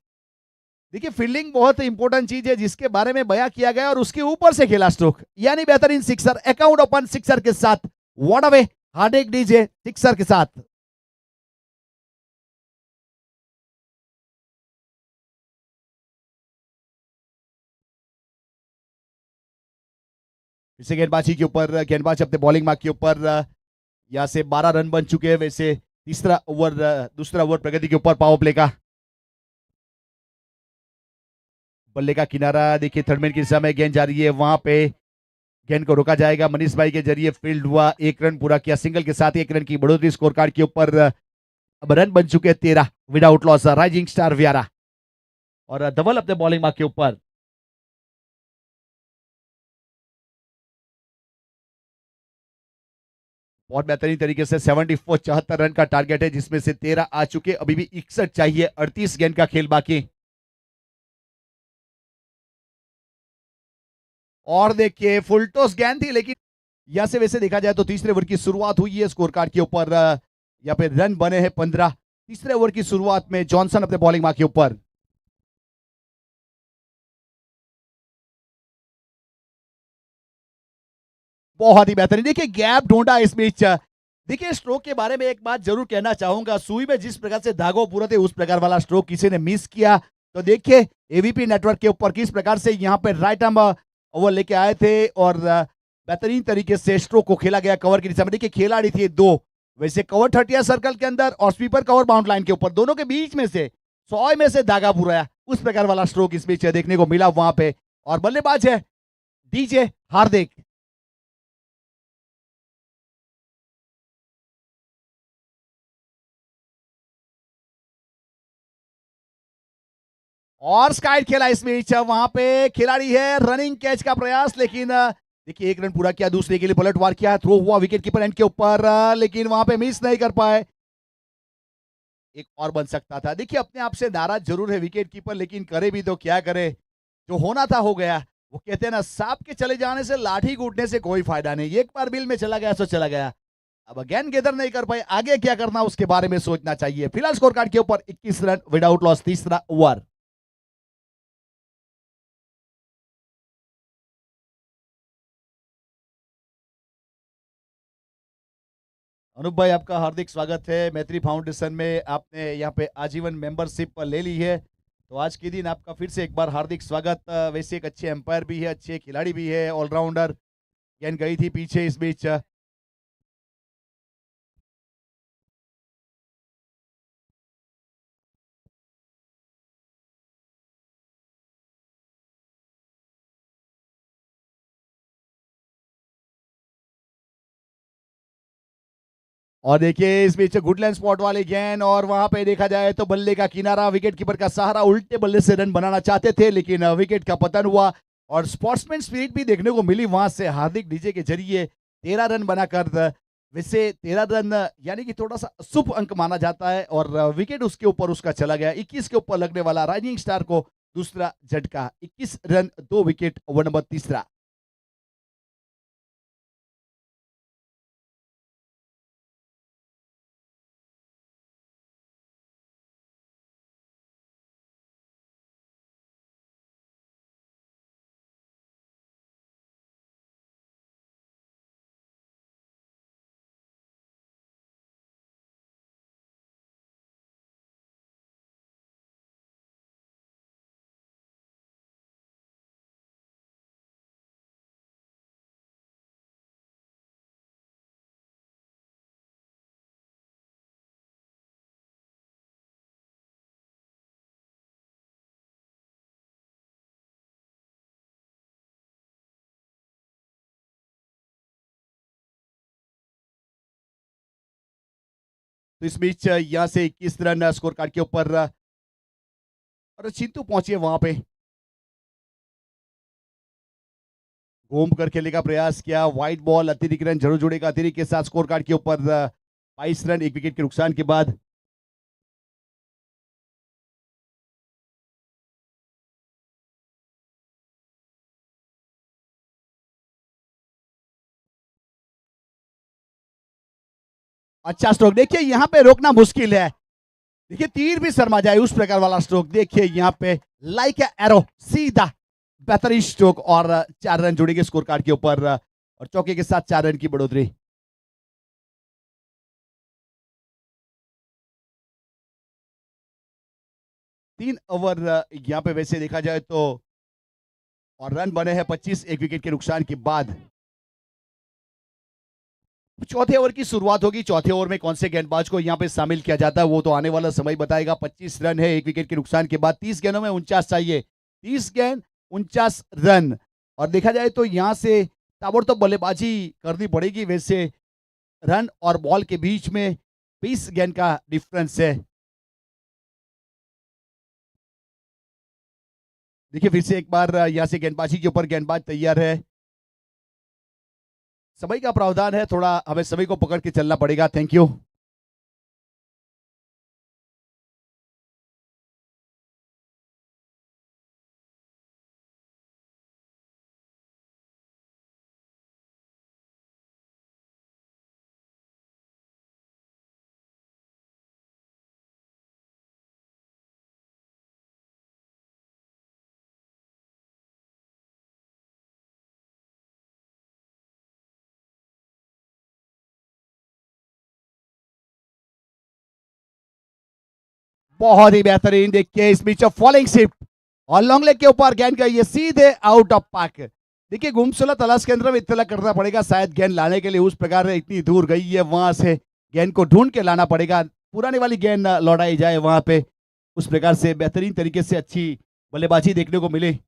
देखिए फील्डिंग बहुत इंपॉर्टेंट चीज है जिसके बारे में बयां किया गया और उसके ऊपर से खेला स्ट्रोक, यानी बेहतरीन सिक्सर, अकाउंट ओपन सिक्सर के साथ, what away Hardik DJ sixer के साथ। इसे गेंदबाजी के ऊपर, गेंदबाज अपने बॉलिंग मार्क के ऊपर, यहाँ से 12 रन बन चुके हैं। वैसे तीसरा ओवर, दूसरा ओवर प्रगति के ऊपर पावर प्ले का, बल्ले का किनारा। देखिए थर्ड मैन की दिशा में गेंद जा रही है, वहां पे गेंद को रोका जाएगा। मनीष भाई के जरिए फील्ड हुआ, एक रन पूरा किया, सिंगल के साथ एक रन की बढ़ोतरी स्कोर कार्ड के ऊपर। अब रन बन चुके हैं 13 विदाउट लॉस, राइजिंग स्टार व्यारा और धवल अपने बॉलिंग मार्क के ऊपर। बहुत बेहतरीन तरीके से 74 74 रन का टारगेट है जिसमें से 13 आ चुके, अभी भी 61 चाहिए, 38 गेंद का खेल बाकी। और देखिए फुल टॉस गेंद थी लेकिन यहां से वैसे देखा जाए तो तीसरे ओवर की शुरुआत हुई है स्कोर कार्ड के ऊपर। यहाँ पे रन बने हैं 15 तीसरे ओवर की शुरुआत में। जॉनसन अपने बॉलिंग मार्क के ऊपर। बहुत ही बेहतरीन, देखिए गैप ढूंढा इस बीच। देखिए स्ट्रोक के बारे में एक बात जरूर कहना चाहूंगा, सुई में जिस प्रकार से धागो पूरे थे उस प्रकार वाला स्ट्रोक किसी ने मिस किया। तो देखिए एवीपी नेटवर्क के ऊपर किस प्रकार से यहाँ पे राइट आर्म ओवर लेके आए थे और बेहतरीन तरीके से स्ट्रोक को खेला गया कवर की दिशा में। देखिए खिलाड़ी थे दो, वैसे कवर 30 सर्कल के अंदर और स्वीपर कवर बाउंड लाइन के ऊपर, दोनों के बीच में से 100 में से धागा पूरा, उस प्रकार वाला स्ट्रोक इस बीच देखने को मिला वहां पे। और बल्लेबाज है डीजे हार्दिक। और स्काइड खेला इस बीच, वहां पे खिलाड़ी है, रनिंग कैच का प्रयास, लेकिन देखिए एक रन पूरा किया, दूसरे के लिए पलटवार किया, थ्रो हुआ विकेट कीपर एंड के ऊपर, लेकिन वहां पे मिस नहीं कर पाए। एक और बन सकता था। देखिए अपने आप से नाराज जरूर है विकेट कीपर, लेकिन करे भी तो क्या करे, जो होना था हो गया। वो कहते हैं ना सांप के चले जाने से लाठी कूटने से कोई फायदा नहीं, एक बार बिल में चला गया सो चला गया। अब अगेन गेदर नहीं कर पाए, आगे क्या करना उसके बारे में सोचना चाहिए। फिलहाल स्कोर कार्ड के ऊपर 21 रन विदाउट लॉस, तीसरा ओवर। अनूप भाई आपका हार्दिक स्वागत है मैत्री फाउंडेशन में। आपने यहाँ पे आजीवन मेंबरशिप ले ली है, तो आज के दिन आपका फिर से एक बार हार्दिक स्वागत। वैसे एक अच्छे एम्पायर भी है, अच्छे खिलाड़ी भी है, ऑलराउंडर। गेंद गई थी पीछे इस बीच। और देखिए इस बीच गुडलैंड स्पॉट वाली गेंद, और वहां पे देखा जाए तो बल्ले का किनारा, विकेट कीपर का सहारा, उल्टे बल्ले से रन बनाना चाहते थे लेकिन विकेट का पतन हुआ। और स्पोर्ट्समैन स्पिरिट भी देखने को मिली वहां से हार्दिक डीजे के जरिए 13 रन बनाकर। वैसे 13 रन यानी कि थोड़ा सा शुभ अंक माना जाता है, और विकेट उसके ऊपर उसका चला गया। 21 के ऊपर लगने वाला राइजिंग स्टार को दूसरा झटका, 21 रन 2 विकेट, ओवर नंबर तीसरा। तो इस बीच यहाँ से 21 रन स्कोर कार्ड के ऊपर और चिंटू पहुंचे वहां पे, घूम कर खेलने का प्रयास किया, वाइट बॉल, अतिरिक्त रन जरूर जुड़ेगा। अतिरिक्त के साथ स्कोर कार्ड के ऊपर 22 रन, 1 विकेट के नुकसान के बाद। अच्छा स्ट्रोक, देखिए यहाँ पे रोकना मुश्किल है। देखिए तीर भी शर्मा जाए उस प्रकार वाला स्ट्रोक। देखिए यहाँ पे लाइक एरो, सीधा बेहतरीन स्ट्रोक और 4 रन जुड़ेंगे स्कोर कार्ड के ऊपर और चौके के साथ 4 रन की बढ़ोतरी। तीन ओवर यहाँ पे वैसे देखा जाए तो और रन बने हैं 25, 1 विकेट के नुकसान के बाद। चौथे ओवर की शुरुआत होगी। चौथे ओवर में कौन से गेंदबाज को यहाँ पे शामिल किया जाता है वो तो आने वाला समय बताएगा। 25 रन है 1 विकेट के नुकसान के बाद। 30 गेंदों में 49 चाहिए। 30 गेंद 49 रन और देखा जाए तो यहाँ से ताबड़तोड़ बल्लेबाजी करनी पड़ेगी। वैसे रन और बॉल के बीच में 20 गेंद का डिफरेंस है। देखिए फिर से एक बार यहाँ से गेंदबाजी के ऊपर गेंदबाज तैयार है। समय का प्रावधान है, थोड़ा हमें समय को पकड़ के चलना पड़ेगा। Thank you. बहुत ही बेहतरीन, देखिए इस बीच ऑफ फॉलिंग शिफ्ट और लॉन्ग लेग के ऊपर गेंद गई है सीधे आउट ऑफ पार्क। देखिए गुमसुला तलाश के अंदर में इतना करना पड़ेगा शायद गेंद लाने के लिए। उस प्रकार से इतनी दूर गई है, वहां से गेंद को ढूंढ के लाना पड़ेगा। पुरानी वाली गेंद लौटाई जाए वहां पे। उस प्रकार से बेहतरीन तरीके से अच्छी बल्लेबाजी देखने को मिली।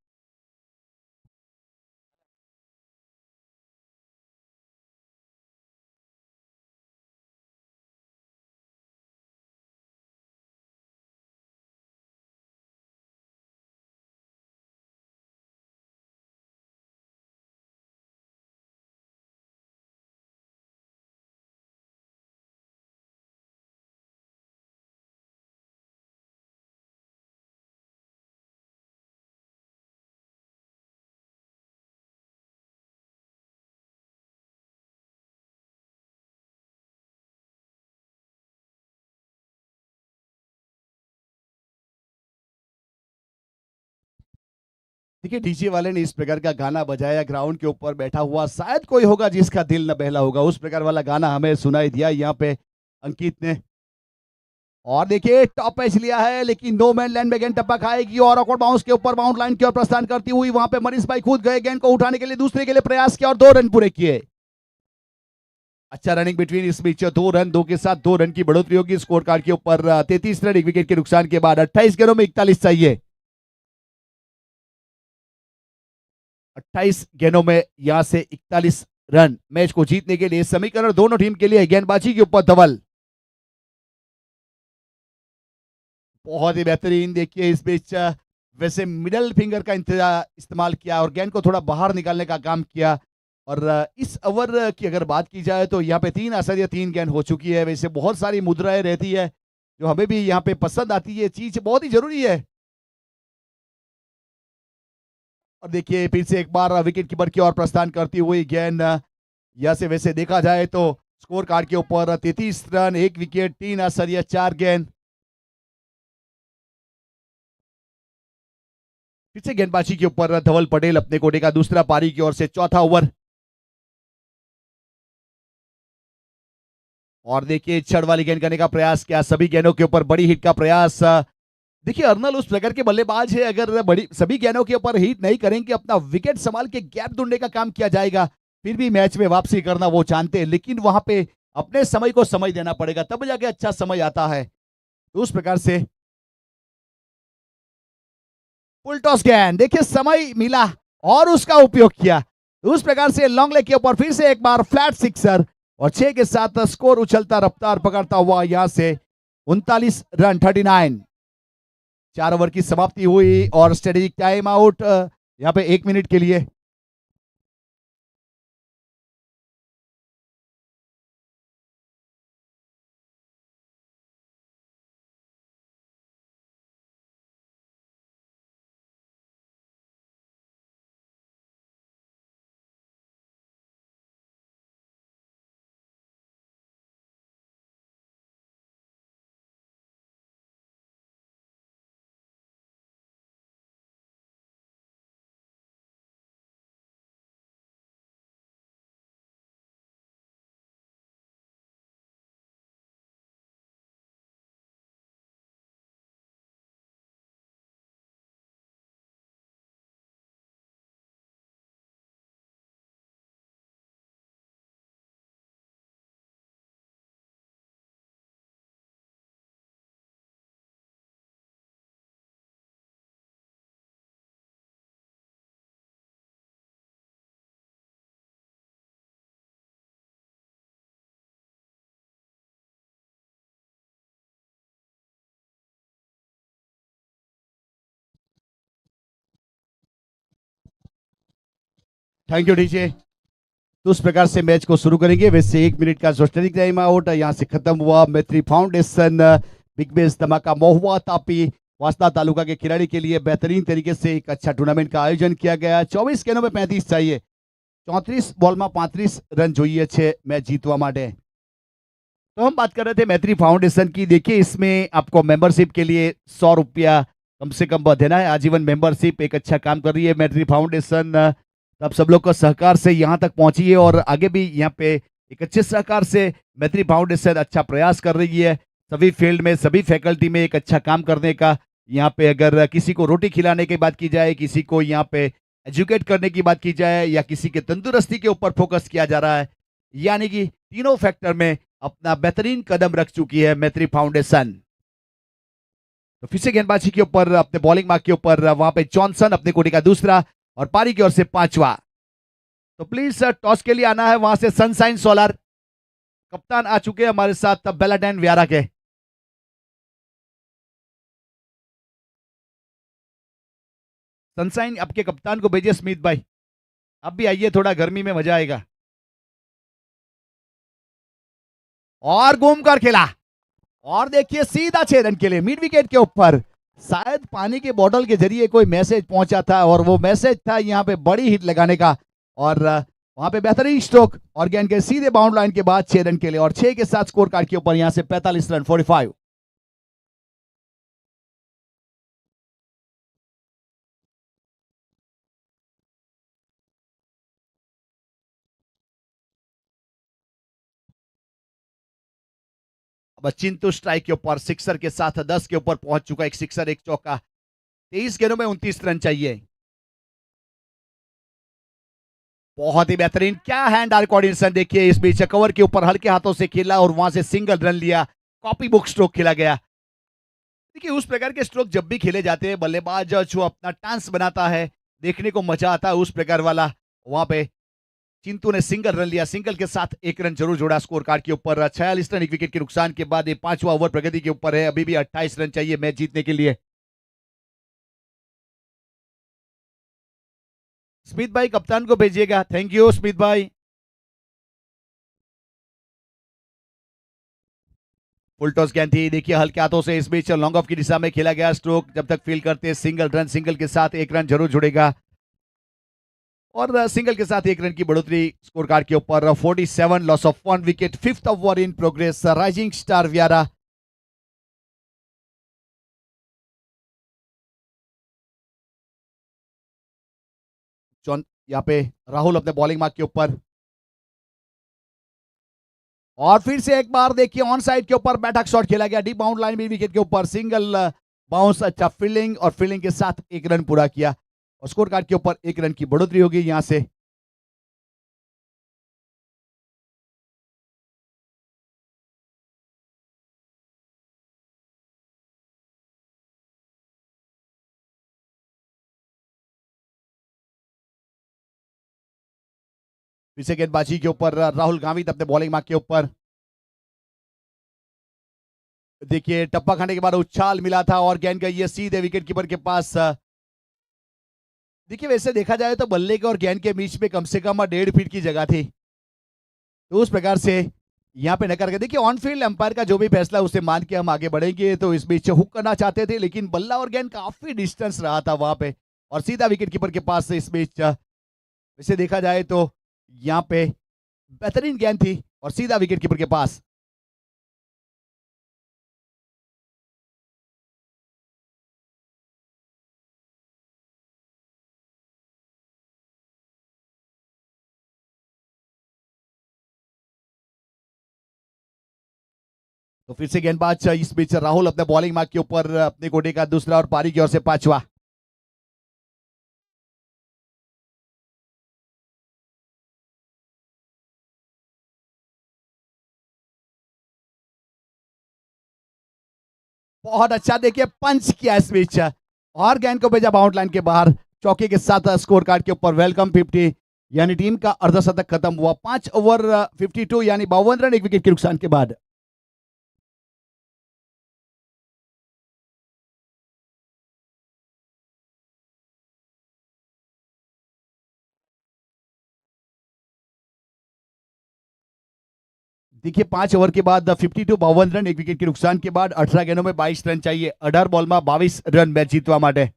देखिए डीजे वाले ने इस प्रकार का गाना बजाया, ग्राउंड के ऊपर बैठा हुआ शायद कोई होगा जिसका दिल न बहला होगा। उस प्रकार वाला गाना हमें सुनाई दिया यहाँ पे अंकित ने। और देखिए टॉप पैच लिया है लेकिन नो मैन लैंड में गेंद टप्पा खाएगी और ऑकवर्ड बाउंस के ऊपर बाउंड लाइन की ओर प्रस्थान करती हुई वहां पे मनीष भाई खुद गए, गेंद को उठाने के लिए दूसरे के लिए प्रयास किया और 2 रन पूरे किए। अच्छा रनिंग बिटवीन, इस बीच 2 रन, 2 के साथ 2 रन की बढ़ोतरी होगी स्कोर कार्ड के ऊपर। 33 रन 1 विकेट के नुकसान के बाद। 28 गेंदों में 41 चाहिए। 28 गेंदों में यहां से 41 रन मैच को जीतने के लिए समीकरण दोनों टीम के लिए। गेंदबाजी के ऊपर धवल बहुत ही बेहतरीन। देखिए इस बीच वैसे मिडल फिंगर का इस्तेमाल किया और गेंद को थोड़ा बाहर निकालने का काम किया। और इस ओवर की अगर बात की जाए तो यहाँ पे 3 आसानी 3 गेंद हो चुकी है। वैसे बहुत सारी मुद्राएं रहती है जो हमें भी यहाँ पे पसंद आती है, चीज बहुत ही जरूरी है। और देखिए फिर से एक बार विकेट कीपर की ओर प्रस्थान करती हुई गेंद यहाँ से वैसे देखा जाए तो स्कोर कार्ड के ऊपर 33 रन 1 विकेट 3 आसानियां 4 गेंद। फिर से गेंदबाजी के ऊपर धवल पटेल अपने कोटे का दूसरा पारी की ओर से चौथा ओवर। और देखिए छड़ वाली गेंद करने का प्रयास किया, सभी गेंदों के ऊपर बड़ी हिट का प्रयास। देखिए अर्नल उस प्रकार के बल्लेबाज है, अगर बड़ी सभी गेंदों के ऊपर हिट नहीं करेंगे अपना विकेट संभाल के गैप ढूंढने का काम किया जाएगा। फिर भी मैच में वापसी करना वो जानते हैं, लेकिन वहां पे अपने समय को समय देना पड़ेगा तब जाके अच्छा समय आता है। तो उस प्रकार से फुल टॉस गेंद, देखिए समय मिला और उसका उपयोग किया। तो उस प्रकार से लॉन्ग लेग के ऊपर फिर से एक बार फ्लैट सिक्सर और 6 के साथ स्कोर उछलता रफ्तार पकड़ता हुआ यहां से 39 रन 39। 4 ओवर की समाप्ति हुई और स्ट्रेटेजिक टाइम आउट यहाँ पे 1 मिनट के लिए। Thank you DJ. तो उस प्रकार से मैच को शुरू करेंगे। वैसे 1 मिनट का जो स्ट्रेटेजिक टाइम आउट यहाँ से खत्म हुआ। मैत्री फाउंडेशन बिग बेस धमाका महुआ तापी वासना तालुका के खिलाड़ी के लिए बेहतरीन तरीके से एक अच्छा टूर्नामेंट का आयोजन किया गया। 24 गेंदों में 35 चाहिए, 34 बॉल में 35 रन જોઈએ છે मैच जीतवा માટે। तो हम बात कर रहे थे मैत्री फाउंडेशन की। देखिए इसमें आपको मेंबरशिप के लिए 100 रुपया कम से कम देना है। आजीवन मेंबरशिप एक अच्छा काम कर रही है मैत्री फाउंडेशन। आप सब लोग का सहकार से यहाँ तक पहुंची है और आगे भी यहाँ पे एक अच्छे सहकार से मैत्री फाउंडेशन अच्छा प्रयास कर रही है। सभी फील्ड में सभी फैकल्टी में एक अच्छा काम करने का। यहाँ पे अगर किसी को रोटी खिलाने की बात की जाए, किसी को यहाँ पे एजुकेट करने की बात की जाए या किसी के तंदुरुस्ती के ऊपर फोकस किया जा रहा है, यानी कि तीनों फैक्टर में अपना बेहतरीन कदम रख चुकी है मैत्री फाउंडेशन। तो फिर से गेंदबाजी के ऊपर अपने बॉलिंग मार्क के ऊपर वहां पे जॉनसन अपने कोटी का दूसरा और पारी की ओर से 5वां। तो प्लीज सर टॉस के लिए आना है। वहां से सनसाइन सोलर कप्तान आ चुके हैं हमारे साथ बेलाडेन व्यारा के। सनसाइन आपके कप्तान को भेजिए स्मिथ भाई। आप भी आइए, थोड़ा गर्मी में मजा आएगा। और घूमकर खेला और देखिए सीधा 6 रन के लिए मिड विकेट के ऊपर। शायद पानी के बोतल के जरिए कोई मैसेज पहुंचा था और वो मैसेज था यहाँ पे बड़ी हिट लगाने का। और वहां पे बेहतरीन स्ट्रोक और गेंद के सीधे बाउंड लाइन के बाद 6 रन के लिए और 6 के साथ स्कोर कार्ड के ऊपर यहाँ से 45 रन 45। अब चिंतु स्ट्राइक के ऊपर सिक्सर के साथ 10 के ऊपर पहुंच चुका। एक सिक्सर एक चौका। 23 गेंदों में 29 रन चाहिए। बहुत ही बेहतरीन, क्या हैंड आर कोऑर्डिनेशन देखिए। इस बीच कवर के ऊपर हल्के हाथों से खेला और वहां से सिंगल रन लिया। कॉपी बुक स्ट्रोक खेला गया। देखिए उस प्रकार के स्ट्रोक जब भी खेले जाते हैं, बल्लेबाज जो अपना टांस बनाता है, देखने को मजा आता है उस प्रकार वाला। वहां पे चिंतू ने सिंगल रन लिया। सिंगल के साथ 1 रन जरूर जोड़ा स्कोर कार्ड के ऊपर। 46 रन 1 विकेट के नुकसान के बाद ये 5वां ओवर प्रगति के ऊपर है। अभी भी 28 रन चाहिए मैच जीतने के लिए। स्मिथ भाई कप्तान को भेजिएगा। थैंक यू स्मिथ भाई। फुल टॉस गेंद थी। देखिए हल्के हाथों से इस बीच लॉन्ग ऑफ की दिशा में खेला गया स्ट्रोक। जब तक फील करते सिंगल रन, सिंगल के साथ 1 रन जरूर जुड़ेगा और सिंगल के साथ 1 रन की बढ़ोतरी स्कोर कार्ड के ऊपर। 47 loss of 1 wicket. 5th over in progress. Rising star Vyara. John यहाँ पे राहुल अपने बॉलिंग मार्क के ऊपर और फिर से एक बार देखिए ऑन साइड के ऊपर बैठक शॉट खेला गया डीप बाउंड लाइन भी विकेट के ऊपर। सिंगल बाउंस, अच्छा फील्डिंग और फील्डिंग के साथ 1 रन पूरा किया और स्कोर कार्ड के ऊपर 1 रन की बढ़ोतरी होगी यहां से। फिर से गेंदबाजी के ऊपर राहुल गावित अपने बॉलिंग मार्क के ऊपर। देखिए टप्पा खाने के बाद उछाल मिला था और गेंद गई है सीधे विकेट कीपर के पास। देखिए वैसे देखा जाए तो बल्ले के और गेंद के बीच में कम से कम 1.5 फीट की जगह थी, तो उस प्रकार से यहाँ पे नकार के देखिए ऑन फील्ड अंपायर का जो भी फैसला उसे मान के हम आगे बढ़ेंगे। तो इस बीच हुक करना चाहते थे लेकिन बल्ला और गेंद काफी डिस्टेंस रहा था वहां पे और सीधा विकेट कीपर के पास से इस बीच वैसे देखा जाए तो यहाँ पे बेहतरीन गेंद थी और सीधा विकेट कीपर के पास। तो फिर से गेंदबाज इस बीच राहुल अपने बॉलिंग मार्क के ऊपर अपने कोटे का दूसरा और पारी की ओर से पांचवा। बहुत अच्छा देखिए पंच किया इस बीच और गेंद को भेजा बाउंड लाइन के बाहर चौके के साथ स्कोर कार्ड के ऊपर वेलकम 50 यानी टीम का अर्धशतक खत्म हुआ 5 ओवर 52 यानी 52 रन एक विकेट के नुकसान के बाद। देखिए 5 ओवर के बाद 52 52 रन एक विकेट के नुकसान के बाद 18 गेंदों में 22 रन चाहिए 18 बॉल में 22 रन मैच जीतवा માટે।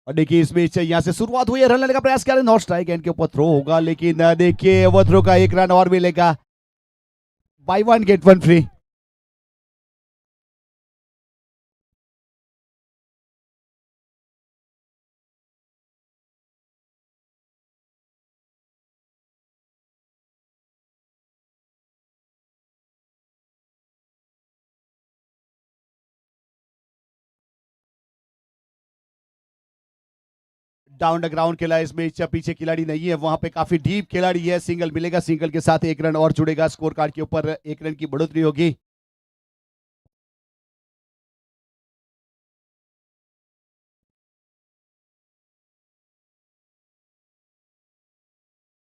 और देखिए इस बीच यहाँ से शुरुआत हुई है रन लेने का प्रयास करें नॉट स्ट्राइक एंड के ऊपर थ्रो होगा लेकिन देखिए वो थ्रो का एक रन और मिलेगा by one get one free. Down the ground खेला इस बीच पीछे खिलाड़ी नहीं है वहां पे काफी डीप खिलाड़ी है सिंगल मिलेगा सिंगल के साथ एक रन और जुड़ेगा स्कोर कार्ड के ऊपर एक रन की बढ़ोतरी होगी।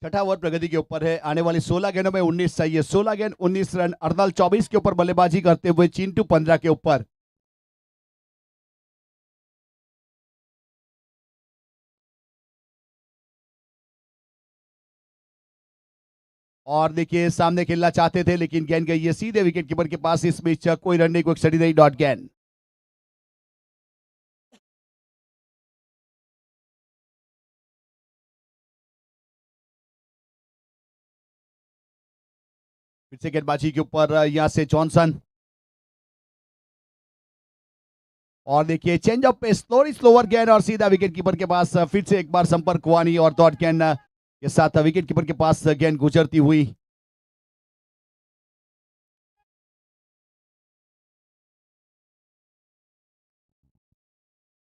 छठा ओवर प्रगति के ऊपर है आने वाली 16 गेंदों में 19 चाहिए 16 गेंद 19 रन अर्नल 24 के ऊपर बल्लेबाजी करते हुए चिंटू 15 के ऊपर। और देखिए सामने खेलना चाहते थे लेकिन गेंद गई है सीधे विकेट कीपर के पास इस बीच कोई रन नहीं कोई स्टडी नहीं डॉट गेंद। फिर से गेंदबाजी के ऊपर यहां से जॉनसन और देखिए चेंज ऑफ पे स्लोरी स्लोवर गेंद और सीधा विकेट कीपर के पास फिर से एक बार संपर्क हुआ नहीं और डॉट गेंद के साथ विकेट कीपर के पास गेंद गुजरती हुई।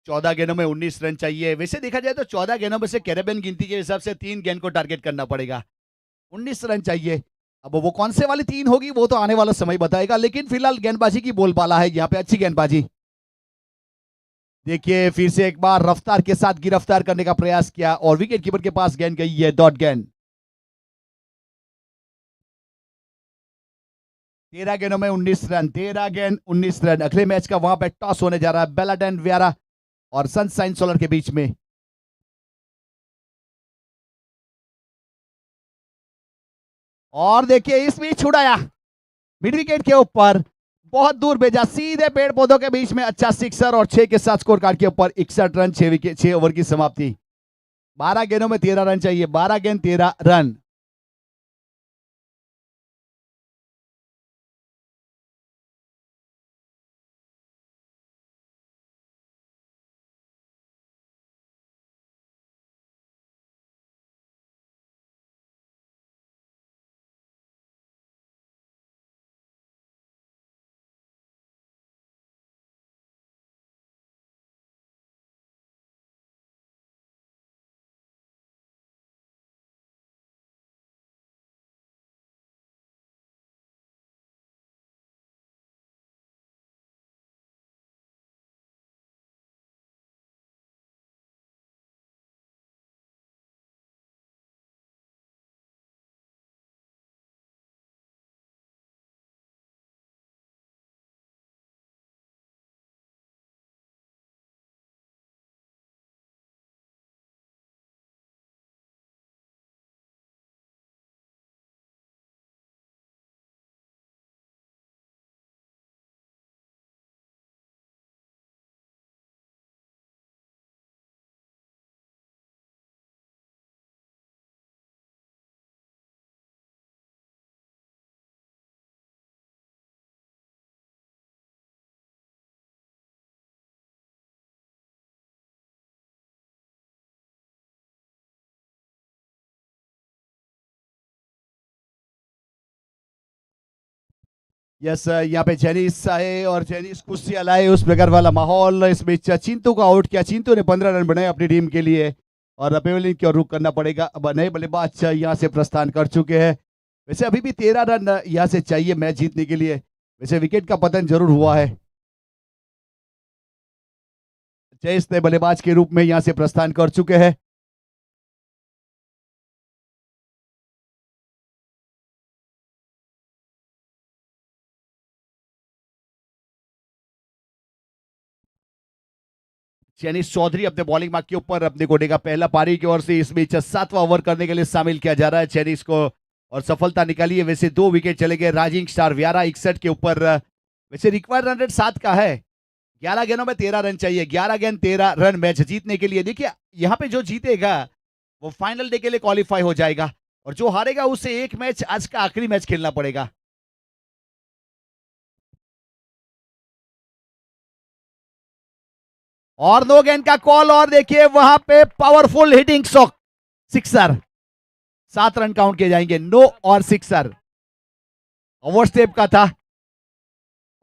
चौदह गेंदों में 19 रन चाहिए वैसे देखा जाए तो 14 गेंदों में से कैरेबियन गिनती के हिसाब से 3 गेंद को टारगेट करना पड़ेगा 19 रन चाहिए। अब वो कौन से वाली 3 होगी वो तो आने वाला समय बताएगा लेकिन फिलहाल गेंदबाजी की बोलबाला है यहाँ पे अच्छी गेंदबाजी। देखिए फिर से एक बार रफ्तार के साथ गिरफ्तार करने का प्रयास किया और विकेट कीपर के पास गेंद गई है डॉट गेंद। 13 गेंदों में 19 रन 13 गेंद 19 रन अगले मैच का वहां पे टॉस होने जा रहा है बेलाडेन वियारा और सनसाइन सोलर के बीच में। और देखिए इस बीच छुड़ाया मिड विकेट के ऊपर बहुत दूर भेजा सीधे पेड़ पौधों के बीच में अच्छा सिक्सर और 6 के साथ स्कोर कार्ड के ऊपर 61 रन 6 विकेट 6 ओवर की समाप्ति। 12 गेंदों में 13 रन चाहिए 12 गेंद 13 रन। यस, यहाँ पे जेनिस आए और जेनिस कुर्सी लाए, उस प्रकार वाला माहौल। इस बीच चिंटू को आउट किया, चिंटू ने 15 रन बनाए अपनी टीम के लिए और पेविलियन की ओर रुख करना पड़ेगा। अब नए बल्लेबाज यहाँ से प्रस्थान कर चुके हैं। वैसे अभी भी 13 रन यहाँ से चाहिए मैच जीतने के लिए। वैसे विकेट का पतन जरूर हुआ है। जयेश नए बल्लेबाज के रूप में यहाँ से प्रस्थान कर चुके हैं। जेनिस चौधरी अपने बॉलिंग मार्क के ऊपर अपने कोटे का पहला पारी की ओर से इस बीच 7वां ओवर करने के लिए शामिल किया जा रहा है जेनिस को और सफलता निकाली है। वैसे 2 विकेट चले गए राइजिंग स्टार व्यारा 61 के ऊपर। वैसे रिक्वायर्ड रन रेट 7 का है। 11 गेंदों में 13 रन चाहिए। 11 गेंद 13 रन मैच जीतने के लिए। देखिए यहाँ पे जो जीतेगा वो फाइनल डे के लिए क्वालिफाई हो जाएगा और जो हारेगा उसे एक मैच, आज का आखिरी मैच खेलना पड़ेगा। और नो गेंद का कॉल और देखिए वहां पे powerful hitting shot, sixer. 7 run count किए जाएंगे। नो और सिक्सर ओवर स्टेप का था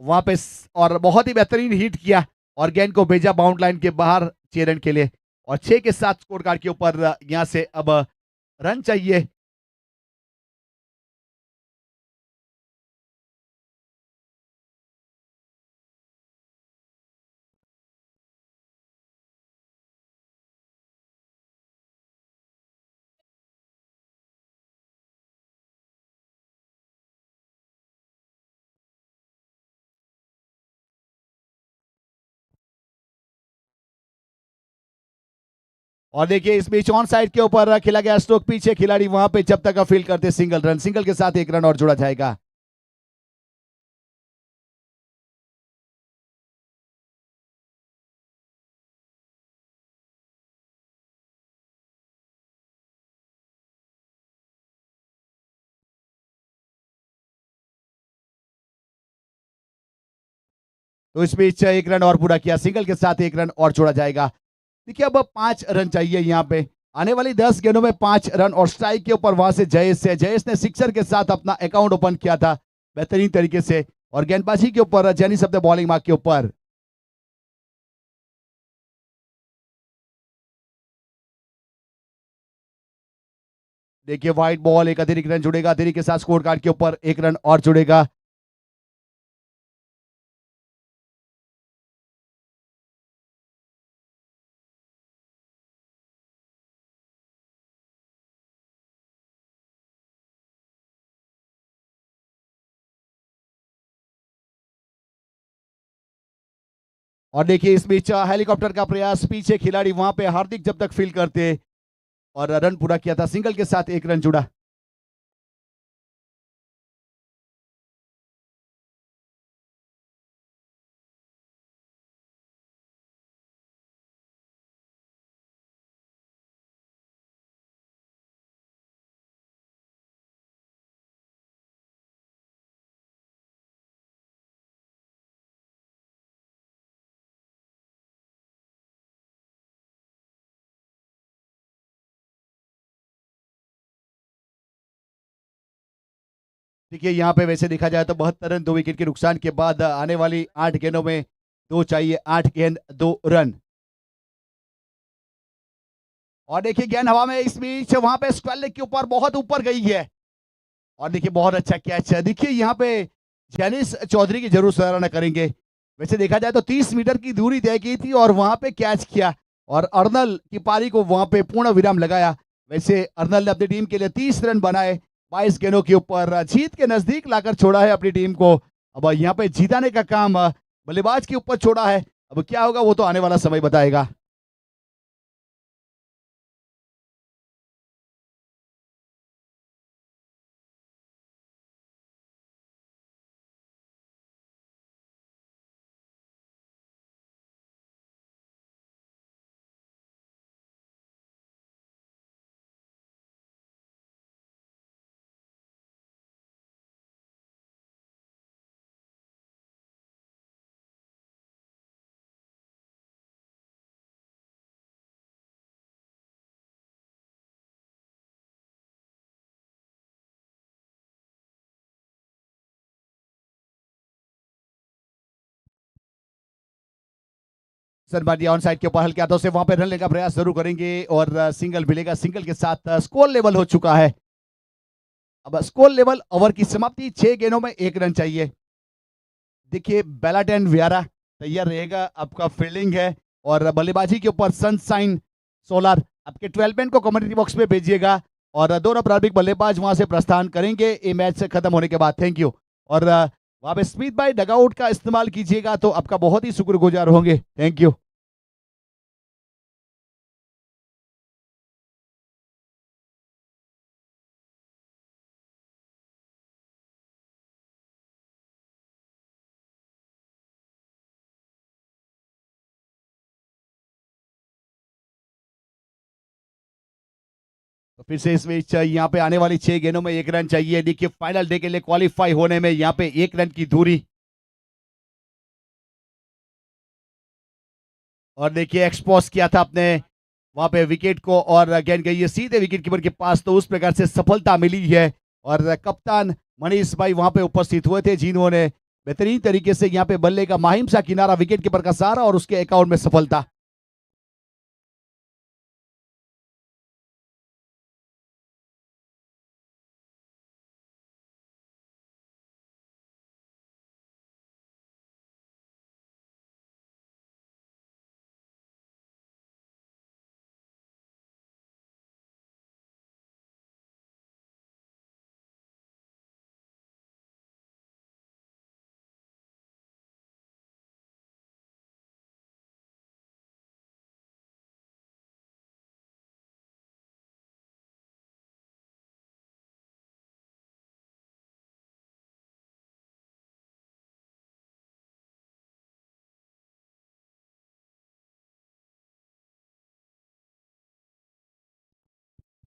वहां पे और बहुत ही बेहतरीन हिट किया और गेंद को भेजा बाउंड लाइन के बाहर 6 रन के लिए और 6 के साथ स्कोर कार्ड के ऊपर यहां से अब रन चाहिए। और देखिए इस बीच ऑन साइड के ऊपर खेला गया स्ट्रोक, पीछे खिलाड़ी वहां पे जब तक फील करते सिंगल रन, सिंगल के साथ 1 रन और जोड़ा जाएगा। तो इस बीच 1 रन और पूरा किया, सिंगल के साथ 1 रन और जोड़ा जाएगा। देखिए अब 5 रन चाहिए यहाँ पे। आने वाली 10 गेंदों में 5 रन और स्ट्राइक के ऊपर वहां से जयेश है। जयेश ने सिक्सर के साथ अपना अकाउंट ओपन किया था बेहतरीन तरीके से और गेंदबाजी के ऊपर जेनिस अपने बॉलिंग मार्क के ऊपर। देखिए वाइट बॉल, एक अतिरिक्त रन जुड़ेगा, अतिरिक्त के साथ स्कोर कार्ड के ऊपर 1 रन और जुड़ेगा। और देखिए इस बीच हेलीकॉप्टर का प्रयास, पीछे खिलाड़ी वहां पे हार्दिक जब तक फील करते और रन पूरा किया था, सिंगल के साथ 1 रन जुड़ा। देखिए यहाँ पे वैसे देखा जाए तो 72 रन 2 विकेट के नुकसान के बाद आने वाली 8 गेंदों में 2 चाहिए, 8 गेंद 2 रन। और देखिए गेंद हवा में इस बीच वहां पे स्क्वायर लेग के ऊपर बहुत ऊपर गई है और देखिए बहुत अच्छा कैच है। देखिए यहाँ पे जेनिस चौधरी की जरूर सराहना करेंगे। वैसे देखा जाए तो 30 मीटर की दूरी तय की थी और वहां पे कैच किया और अर्नल की पारी को वहां पे पूर्ण विराम लगाया। वैसे अर्नल ने अपनी टीम के लिए 30 रन बनाए 22 गेंदों के ऊपर, जीत के नजदीक लाकर छोड़ा है अपनी टीम को। अब यहाँ पे जीताने का काम बल्लेबाज के ऊपर छोड़ा है। अब क्या होगा वो तो आने वाला समय बताएगा। सनबाडिया ऑन साइड के ऊपर हल्के हाथों से वहां पे रन लेने का प्रयास जरूर करेंगे और सिंगल मिलेगा। सिंगल के साथ स्कोर लेवल हो चुका है। अब स्कोर लेवल ओवर की समाप्ति, 6 गेंदों में 1 रन चाहिए। देखिए बेलाटेन वियारा तैयार रहेगा, आपका फील्डिंग है और बल्लेबाजी के ऊपर सनशाइन सोलर आपके 12 मैन को कमेंट्री बॉक्स में भेजिएगा और दोनों प्रारंभिक बल्लेबाज वहां से प्रस्थान करेंगे ये मैच से खत्म होने के बाद। Thank you. और वहां पे स्मिथ भाई डगआउट का इस्तेमाल कीजिएगा तो आपका बहुत ही शुक्रगुजार होंगे। Thank you. तो फिर से इस मैच यहाँ पे आने वाली 6 गेंदों में 1 रन चाहिए। देखिए फाइनल डे के लिए क्वालिफाई होने में यहाँ पे 1 रन की दूरी। और देखिए एक्सपोज किया था आपने वहां पे विकेट को और गेंद गई है सीधे विकेट कीपर के पास, तो उस प्रकार से सफलता मिली है। और कप्तान मनीष भाई वहां पे उपस्थित हुए थे जिन्होंने बेहतरीन तरीके से यहाँ पे बल्ले का माहिम सा किनारा विकेट कीपर का सहारा और उसके अकाउंट में सफलता।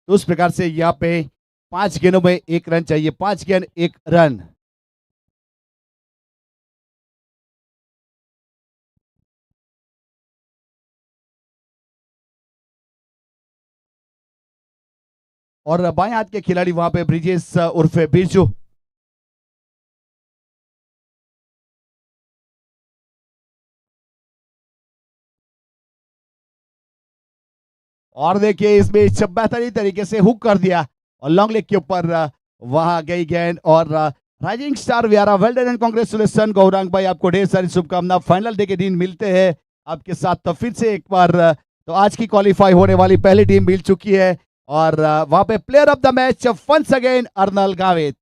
तो उस प्रकार से यहाँ पे 5 गेंदों में 1 रन चाहिए। 5 गेंद 1 रन। और बाएं हाथ के खिलाड़ी वहां पे ब्रिजेश उर्फे बिरजू। और देखिए इसमें बेहतरीन तरीके से हुक कर दिया और लॉन्ग लेग के ऊपर वहां गई गेंद और राइजिंग स्टार वियारा well done and congratulation Gaurang भाई, आपको ढेर सारी शुभकामना। फाइनल डे के दिन मिलते हैं आपके साथ तो फिर से एक बार। तो आज की क्वालिफाई होने वाली पहली टीम मिल चुकी है और वहां पे player of the match once again Arnal Gavit.